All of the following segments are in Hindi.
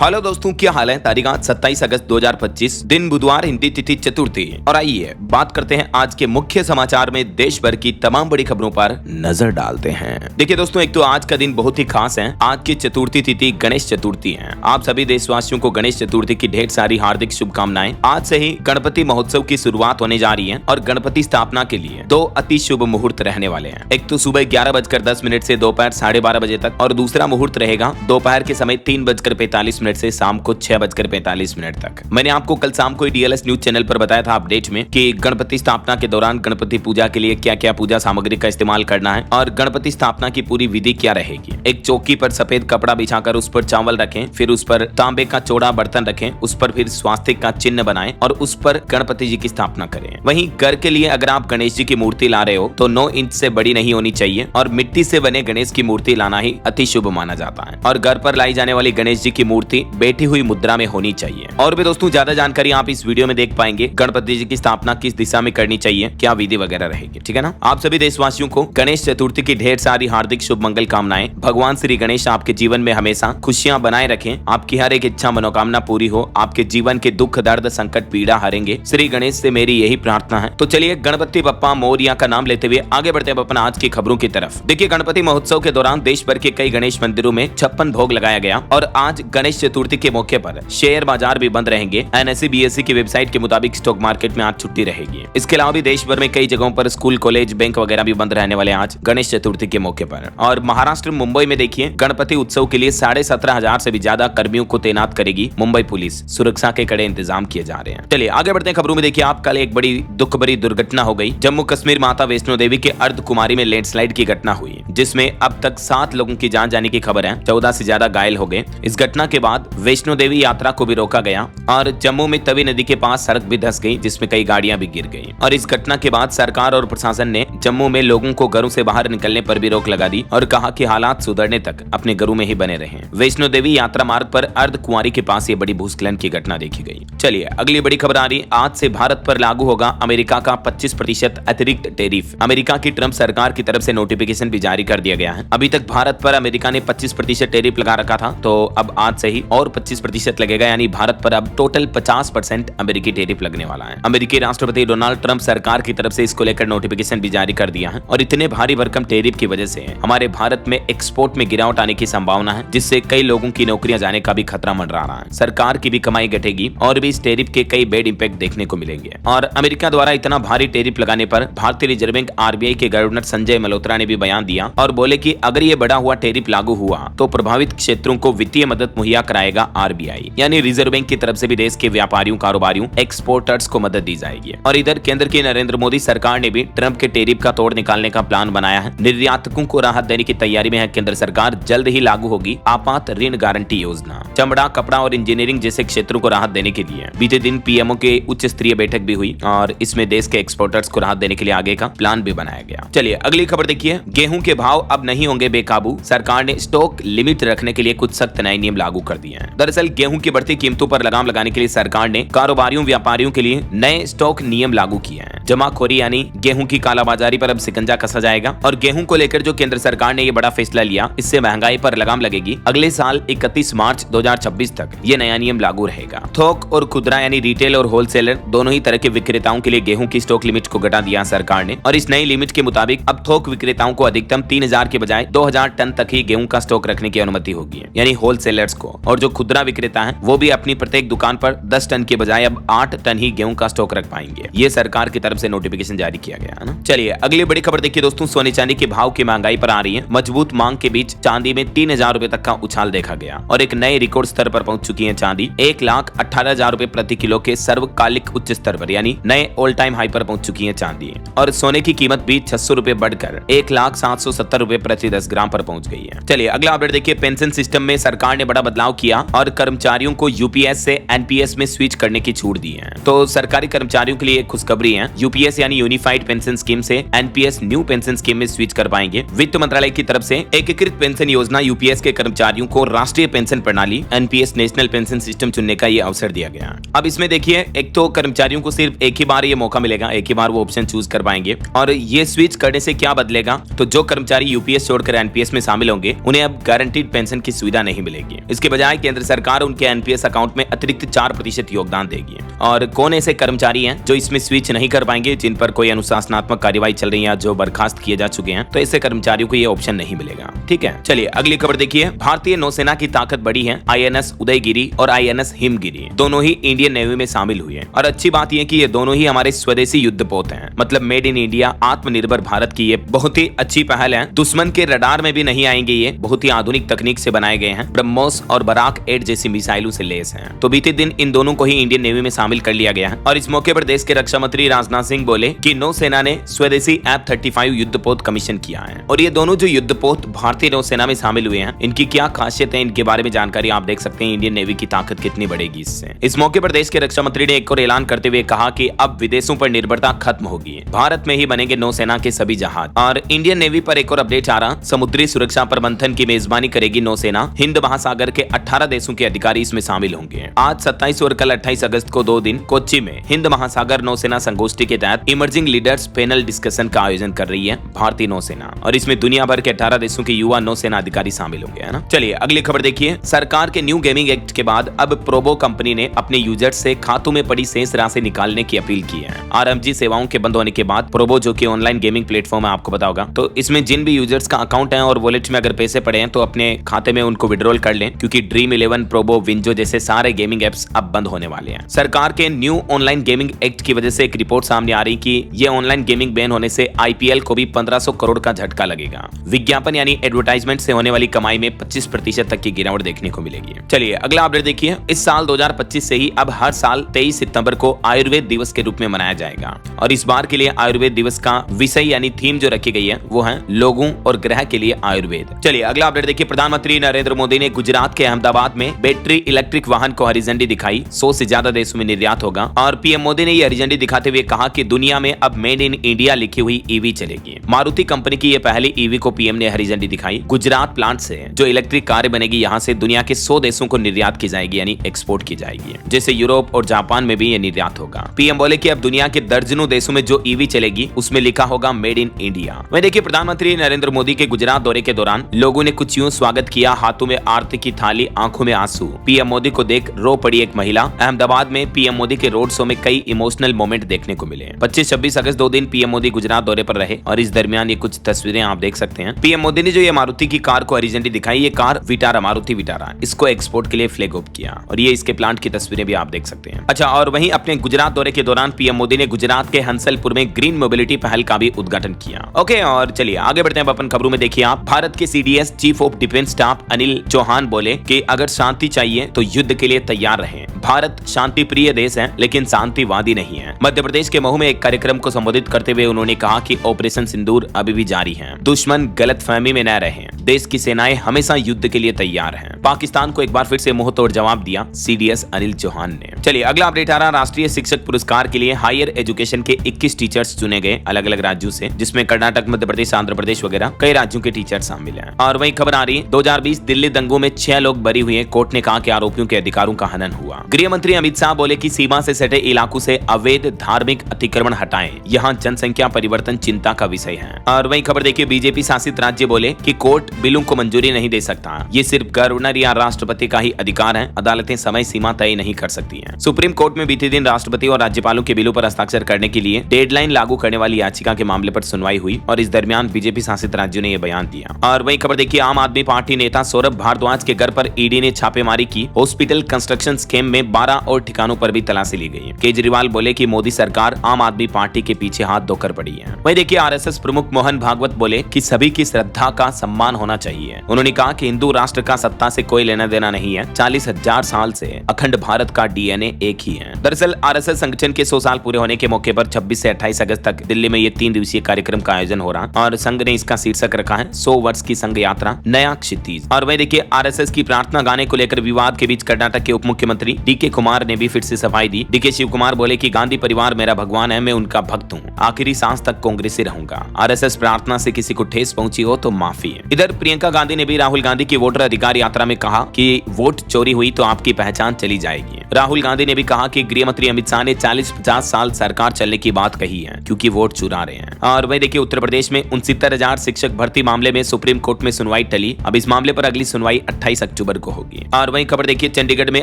हेलो दोस्तों, क्या हाल है। तारीख आज 27 अगस्त 2025, दिन बुधवार, हिंदी तिथि चतुर्थी। और आइए बात करते हैं आज के मुख्य समाचार में देश भर की तमाम बड़ी खबरों पर नजर डालते हैं। देखिए दोस्तों, एक तो आज का दिन बहुत ही खास है। आज की चतुर्थी तिथि गणेश चतुर्थी है। आप सभी देशवासियों को गणेश चतुर्थी की ढेर सारी हार्दिक शुभकामनाएं। आज से ही गणपति महोत्सव की शुरुआत होने जा रही है और गणपति स्थापना के लिए दो अति शुभ मुहूर्त रहने वाले हैं। एक तो सुबह 11:10 से दोपहर 12:30 बजे तक, और दूसरा मुहूर्त रहेगा दोपहर के समय 3:45 से शाम को 6:45 तक। मैंने आपको कल शाम को डीएलएस न्यूज चैनल पर बताया था अपडेट में कि गणपति स्थापना के दौरान गणपति पूजा के लिए क्या क्या पूजा सामग्री का इस्तेमाल करना है और गणपति स्थापना की पूरी विधि क्या रहेगी। एक चौकी पर सफेद कपड़ा बिछाकर उस पर चावल रखें, फिर उस पर तांबे का चौड़ा बर्तन रखें, उस पर फिर स्वास्तिक का चिन्ह बनाएं और उस पर गणपति जी की स्थापना करें। वहीं घर के लिए अगर आप गणेश जी की मूर्ति ला रहे हो तो 9 इंच से बड़ी नहीं होनी चाहिए और मिट्टी से बने गणेश की मूर्ति लाना ही अति शुभ माना जाता है। और घर पर लाई जाने वाली गणेश जी की मूर्ति बैठी हुई मुद्रा में होनी चाहिए। और भी दोस्तों, ज्यादा जानकारी आप इस वीडियो में देख पाएंगे। गणपति जी की स्थापना किस दिशा में करनी चाहिए, क्या विधि वगैरह रहेगी, ठीक है ना। आप सभी देशवासियों को गणेश चतुर्थी की ढेर सारी हार्दिक शुभ मंगल कामनाएं। भगवान श्री गणेश आपके जीवन में हमेशा खुशियां बनाए रखें, आपकी हर एक इच्छा मनोकामना पूरी हो, आपके जीवन के दुख दर्द संकट पीड़ा हरेंगे। श्री गणेश से मेरी यही प्रार्थना है। तो चलिए गणपति बप्पा मोरया का नाम लेते हुए आगे बढ़ते हैं अपना आज की खबरों की तरफ। देखिए, गणपति महोत्सव के दौरान देश भर के कई गणेश मंदिरों में 56 भोग लगाया गया और आज गणेश चतुर्थी के मौके पर शेयर बाजार भी बंद रहेंगे। एनएसई बीएसई की वेबसाइट के मुताबिक स्टॉक मार्केट में आज छुट्टी रहेगी। इसके अलावा भी देश भर में कई जगहों पर स्कूल कॉलेज बैंक वगैरह भी बंद रहने वाले आज गणेश चतुर्थी के मौके पर। और महाराष्ट्र मुंबई में देखिए, गणपति उत्सव के लिए 17,500 से भी ज्यादा कर्मियों को तैनात करेगी मुंबई पुलिस। सुरक्षा के कड़े इंतजाम किए जा रहे हैं। चलिए आगे बढ़ते हैं खबरों में। देखिए, आप कल एक बड़ी दुख भरी दुर्घटना हो गई। जम्मू कश्मीर माता वैष्णो देवी के अर्धकुमारी में लैंडस्लाइड की घटना हुई, जिसमें अब तक 7 लोगों की जान जाने की खबर है। 14 से ज्यादा घायल हो गए। इस घटना के बाद वैष्णो देवी यात्रा को भी रोका गया और जम्मू में तवी नदी के पास सड़क भी धंस गई, जिसमें कई गाड़ियां भी गिर गईं। और इस घटना के बाद सरकार और प्रशासन ने जम्मू में लोगों को घरों से बाहर निकलने पर भी रोक लगा दी और कहा कि हालात सुधरने तक अपने घरों में ही बने रहें। वैष्णो देवी यात्रा मार्ग पर अर्धकुंवारी के पास ये बड़ी भूस्खलन की घटना देखी गई। चलिए अगली बड़ी खबर आ रही। आज से भारत पर लागू होगा अमेरिका का 25% अतिरिक्त टैरिफ। अमेरिका की ट्रंप सरकार की तरफ से नोटिफिकेशन भी जारी कर दिया गया है। अभी तक भारत पर अमेरिका ने 25% टैरिफ लगा रखा था, तो अब आज से ही और 25% लगेगा, यानी भारत पर अब टोटल 50% अमेरिकी टैरिफ लगने वाला है। अमेरिकी राष्ट्रपति डोनाल्ड ट्रंप सरकार की तरफ से इसको लेकर नोटिफिकेशन भी जारी कर दिया है। और इतने भारी भरकम टैरिफ की वजह से हमारे भारत में एक्सपोर्ट में गिरावट आने की संभावना है, जिससे कई लोगों की नौकरियां जाने का भी खतरा मंडरा रहा है। सरकार की भी कमाई घटेगी और भी इस टैरिफ के कई बैड इंपैक्ट देखने को मिलेंगे। और अमेरिका द्वारा इतना भारी टैरिफ लगाने पर भारतीय रिजर्व बैंक आरबीआई के गवर्नर संजय मल्होत्रा ने भी बयान दिया और बोले कि अगर ये बढ़ा हुआ टैरिफ लागू हुआ तो प्रभावित क्षेत्रों को वित्तीय मदद मुहैया कराएगा आरबीआई, यानी रिजर्व बैंक की तरफ से भी देश के व्यापारियों कारोबारियों एक्सपोर्टर्स को मदद दी जाएगी। और इधर केंद्र की नरेंद्र मोदी सरकार ने भी ट्रंप के टैरिफ का तोड़ निकालने का प्लान बनाया है। निर्यातकों को राहत देने की तैयारी में है केंद्र सरकार। जल्द ही लागू होगी आपात ऋण गारंटी योजना। चमड़ा, कपड़ा और इंजीनियरिंग जैसे क्षेत्रों को राहत देने के लिए बीते दिन पीएमओ के उच्च स्तरीय बैठक भी हुई और इसमें देश के एक्सपोर्टर्स को राहत देने के लिए आगे का प्लान भी बनाया गया। चलिए अगली खबर देखिए। गेहूं के भाव अब नहीं होंगे बेकाबू। सरकार ने स्टॉक लिमिट रखने के लिए कुछ सख्त नए नियम लागू कर दिए हैं। दरअसल गेहूं की बढ़ती कीमतों पर लगाम लगाने के लिए सरकार ने कारोबारियों व्यापारियों के लिए नए स्टॉक नियम लागू किए हैं। जमाखोरी यानी गेहूं की कालाबाजारी पर अब शिकंजा कसा जाएगा। और गेहूं को लेकर जो केंद्र सरकार ने ये बड़ा फैसला लिया, इससे महंगाई पर लगाम लगेगी। अगले साल 31 मार्च 2026 तक ये नया नियम लागू रहेगा। थोक और खुदरा यानी रिटेल और होलसेलर दोनों ही तरह के विक्रेताओं के लिए गेहूं की स्टॉक लिमिट को घटा दिया सरकार ने। और इस नई लिमिट के मुताबिक अब थोक विक्रेताओं को अधिकतम 3,000 के बजाय 2,000 टन तक ही गेहूं का स्टॉक रखने की अनुमति होगी, यानी होलसेलर्स को। और जो खुदरा विक्रेता है वो भी अपनी प्रत्येक दुकान पर 10 टन के बजाय अब 8 टन ही गेहूं का स्टॉक रख पाएंगे। ये सरकार की तरफ से नोटिफिकेशन जारी किया गया है ना। चलिए अगली बड़ी खबर देखिए दोस्तों। सोने चांदी के भाव की महंगाई पर आ रही है। मजबूत मांग के बीच चांदी में 3,000 रुपए तक का उछाल देखा गया और एक नए रिकॉर्ड स्तर पर पहुंच चुकी है चांदी। 1,18,000 रुपए प्रति किलो के सर्वकालिक उच्च स्तर पर, यानी नए ऑल टाइम हाई पर पहुंच चुकी है चांदी। और सोने की कीमत भी 600 रुपए बढ़कर 1,770 रुपए प्रति 10 ग्राम पर पहुंच गई है। चलिए अगला अपडेट देखिए। पेंशन सिस्टम में सरकार ने बड़ा बदलाव किया और कर्मचारियों को यूपीएस से एनपीएस में स्विच करने की छूट दी है। तो सरकारी कर्मचारियों के लिए एक खुशखबरी है। यूपीएस यानी यूनिफाइड पेंशन स्कीम से एनपीएस न्यू पेंशन स्कीम में स्विच कर पाएंगे। वित्त मंत्रालय की तरफ से एकीकृत पेंशन योजना यूपीएस के कर्मचारियों को राष्ट्रीय पेंशन प्रणाली एनपीएस नेशनल पेंशन सिस्टम चुनने का ये अवसर दिया गया। अब इसमें देखिए, एक तो कर्मचारियों को सिर्फ एक ही बार ये मौका मिलेगा, एक ही बार वो ऑप्शन चूज कर पाएंगे। और ये स्विच करने से क्या बदलेगा, तो जो कर्मचारी यूपीएस छोड़कर एनपीएस में शामिल होंगे उन्हें अब गारंटीड पेंशन की सुविधा नहीं मिलेगी। इसके बजाय केंद्र सरकार उनके एनपीएस अकाउंट में अतिरिक्त 4% योगदान देगी। और कौन ऐसे कर्मचारी हैं जो इसमें स्विच नहीं कर पाएंगे, जिन पर कोई अनुशासनात्मक कार्रवाई चल रही है, जो बर्खास्त किए जा चुके हैं, तो ऐसे कर्मचारियों को ये ऑप्शन नहीं मिलेगा। ठीक है, चलिए अगली खबर देखिए। भारतीय नौसेना की ताकत बढ़ी है। आईएनएस उदयगिरी और आईएनएस हिमगिरी दोनों ही इंडियन नेवी में शामिल हुई है। और अच्छी बात यह कि ये दोनों ही हमारे स्वदेशी युद्धपोत हैं, मतलब मेड इन इंडिया, आत्मनिर्भर भारत की ये बहुत ही अच्छी पहल है। दुश्मन के रडार में भी नहीं आएंगे, ये बहुत ही आधुनिक तकनीक से बनाए गए हैं। ब्रह्मोस और बराक 8 जैसी मिसाइलों से लैस हैं। तो बीते दिन इन दोनों को ही इंडियन नेवी में शामिल कर लिया गया है। और इस मौके पर देश के रक्षा मंत्री राजनाथ सिंह बोले कि नौसेना ने स्वदेशी F-35 युद्धपोत कमीशन किया है। और ये दोनों जो युद्धपोत भारतीय नौसेना में शामिल हुए हैं, इनकी क्या खासियत है, इनके बारे में जानकारी आप देख सकते हैं। इंडियन नेवी की ताकत कितनी बढ़ेगी इससे। इस मौके पर देश के रक्षा मंत्री ने एक और ऐलान करते हुए कहा कि अब विदेशों पर निर्भरता खत्म होगी, भारत में ही बनेंगे नौसेना के सभी जहाज। और इंडियन नेवी पर एक और अपडेट आ रहा, समुद्री सुरक्षा प्रबंधन की मेजबानी करेगी नौसेना। हिंद महासागर के 18 देशों के अधिकारी इसमें शामिल होंगे। आज 27 और कल 28 अगस्त को 2 दिन कोच्चि में हिंद महासागर नौसेना संगोष्ठी के तहत इमर्जिंग लीडर्स पैनल डिस्कशन का आयोजन कर रही है भारतीय नौसेना। और इसमें दुनिया भर के 18 देशों के युवा नौसेना अधिकारी शामिल होंगे, है ना। चलिए अगली खबर देखिए। सरकार के न्यू गेमिंग एक्ट के बाद अब प्रोबो कंपनी ने अपने यूजर्स से खातों में पड़ी शेष राशि निकालने की अपील की है। आरएमजी सेवाओं के बंद होने के बाद प्रोबो, जो कि ऑनलाइन गेमिंग प्लेटफॉर्म है, आपको पता होगा, तो इसमें जिन भी यूजर्स का अकाउंट है और वॉलेट में अगर पैसे पड़े हैं तो अपने खाते में उनको विड्रॉल कर लें, क्योंकि ड्रीम 11, प्रोबो, विंजो जैसे सारे गेमिंग एप्स अब बंद होने वाले हैं। सरकार के न्यू ऑनलाइन गेमिंग एक्ट की वजह से एक रिपोर्ट सामने आ रही कि ये ऑनलाइन गेमिंग बैन होने से आईपीएल को भी 1500 करोड़ का झटका लगेगा। विज्ञापन यानी एडवर्टाइजमेंट से होने वाली कमाई में 25% तक की गिरावट देखने को मिलेगी। चलिए अगला अपडेट देखिए। इस साल 2025 से ही अब हर साल 23 सितंबर को आयुर्वेद दिवस के रूप में मनाया जाएगा। और इस बार के लिए आयुर्वेद दिवस का विषय यानी थीम जो रखी गई है वो है लोगों और ग्रह के लिए आयुर्वेद। चलिए अगला अपडेट देखिए। प्रधानमंत्री नरेंद्र मोदी ने गुजरात के अहमदाबाद में बैटरी इलेक्ट्रिक वाहन को हरी झंडी दिखाई। 100 से ज्यादा देशों में निर्यात होगा। और पीएम मोदी ने ये हरी झंडी दिखाते हुए कहा कि दुनिया में अब मेड इन इंडिया लिखी हुई ईवी चलेगी। मारुति कंपनी की ये पहली ईवी को पीएम ने हरी झंडी दिखाई। गुजरात प्लांट से जो इलेक्ट्रिक कार बनेगी, यहाँ से दुनिया के 100 देशों को निर्यात की जाएगी, यानी एक्सपोर्ट की जाएगी। जैसे यूरोप और जापान में भी ये निर्यात होगा। पीएम बोले कि अब दुनिया के दर्जनों देशों में जो ईवी चलेगी उसमें लिखा होगा मेड इन इंडिया। वहीं देखिए, प्रधानमंत्री नरेंद्र मोदी के गुजरात दौरे के दौरान लोगों ने कुछ यूं स्वागत किया, हाथों में आरती की थाली, आंखों में आंसू। पीएम मोदी को देख रो पड़ी एक महिला। अहमदाबाद में पीएम मोदी के रोड शो में कई इमोशनल मोमेंट देखने को मिले। 25-26 अगस्त 2 दिन पीएम मोदी गुजरात दौरे पर रहे और इस दरमियान ये कुछ तस्वीरें आप देख सकते हैं। पीएम मोदी ने जो ये मारुति की कार को हरी झंडी दिखाई, ये कार विटारा, मारुति विटारा, इसको एक्सपोर्ट के लिए फ्लैग ऑफ किया और ये इसके प्लांट की तस्वीरें भी आप देख सकते हैं। अच्छा, और वहीं अपने गुजरात दौरे के दौरान पीएम मोदी ने गुजरात के हंसलपुर में ग्रीन मोबिलिटी पहल का भी उद्घाटन किया। ओके, और चलिए आगे बढ़ते हैं अपन खबरों में। देखिए आप, भारत के CDS chief of defence staff Anil Chauhan बोले कि अगर शांति चाहिए तो युद्ध के लिए तैयार रहें। भारत शांति प्रिय देश है लेकिन शांतिवादी नहीं है। मध्य प्रदेश के महू में एक कार्यक्रम को संबोधित करते हुए उन्होंने कहा कि ऑपरेशन सिंदूर अभी भी जारी है। दुश्मन गलतफहमी में न रहें। देश की सेनाएं हमेशा युद्ध के लिए तैयार हैं। पाकिस्तान को एक बार फिर से मुंह तोड़ जवाब दिया सीडीएस अनिल चौहान ने। चलिए अगला अपडेट आ रहा, राष्ट्रीय शिक्षक पुरस्कार के लिए हायर एजुकेशन के 21 टीचर्स चुने गए अलग अलग राज्यों से, जिसमें कर्नाटक, मध्य प्रदेश, आंध्र प्रदेश वगैरह कई राज्यों के टीचर शामिल हैं। और वहीं खबर आ रही है, 2020 दिल्ली दंगों में 6 लोग बरी हुए। कोर्ट ने कहा कि आरोपियों के अधिकारों का हनन हुआ। गृह मंत्री अमित शाह बोले कि सीमा से सटे इलाकों से अवैध धार्मिक अतिक्रमण हटाएं, यहाँ जनसंख्या परिवर्तन चिंता का विषय है। और वहीं खबर देखिए, बीजेपी शासित राज्य बोले कि कोर्ट बिलों को मंजूरी नहीं दे सकता, ये सिर्फ गवर्नर या राष्ट्रपति का ही अधिकार है, अदालतें समय सीमा तय नहीं कर सकती हैं। सुप्रीम कोर्ट में बीते दिन राष्ट्रपति और राज्यपालों के बिलों पर हस्ताक्षर करने के लिए डेडलाइन लागू करने वाली याचिका के मामले पर सुनवाई हुई और इस दरमियान बीजेपी शासित राज्यों ने यह बयान दिया। और वहीं खबर देखिए, आम आदमी पार्टी नेता सौरभ भारद्वाज के घर पर ईडी ने छापेमारी की। हॉस्पिटल कंस्ट्रक्शन स्कैम में 12 और ठिकानों पर भी तलाशी ली गई। केजरीवाल बोले कि मोदी सरकार आम आदमी पार्टी के पीछे हाथ धोकर पड़ी है। वहीं देखिए, आरएसएस प्रमुख मोहन भागवत बोले कि सभी की श्रद्धा का सम्मान होना चाहिए। उन्होंने कहा कि हिंदू राष्ट्र का सत्ता से कोई लेना देना नहीं है। 40,000 साल से अखंड भारत का डीएनए एक ही है। दरअसल आरएसएस संगठन के 100 साल पूरे होने के मौके पर 26 से 28 अगस्त तक दिल्ली में ये 3 दिवसीय कार्यक्रम का आयोजन हो रहा और संघ ने इसका शीर्षक रखा है 100 वर्ष की संघ यात्रा, नया क्षितिज। और वही देखिए, आरएसएस की प्रार्थना गाने को लेकर विवाद के बीच कर्नाटक के उप मुख्यमंत्री डीके कुमार ने भी फिर से सफाई दी। डीके शिव कुमार बोले कि गांधी परिवार मेरा भगवान है, मैं उनका भक्त हूँ। आखिरी लास्ट तक कांग्रेसी रहूंगा। आरएसएस प्रार्थना से किसी को ठेस पहुंची हो तो माफी। इधर प्रियंका गांधी ने भी राहुल गांधी की वोटर अधिकार यात्रा में कहा कि वोट चोरी हुई तो आपकी पहचान चली जाएगी। राहुल गांधी ने भी कहा कि गृह मंत्री अमित शाह ने 40-50 साल सरकार चलने की बात कही है क्योंकि वोट चुरा रहे हैं। और वही देखिए उत्तर प्रदेश में 69,000 शिक्षक भर्ती मामले में सुप्रीम कोर्ट में सुनवाई टली। अब इस मामले पर अगली सुनवाई 28 अक्टूबर को होगी। और वही खबर देखिए चंडीगढ़ में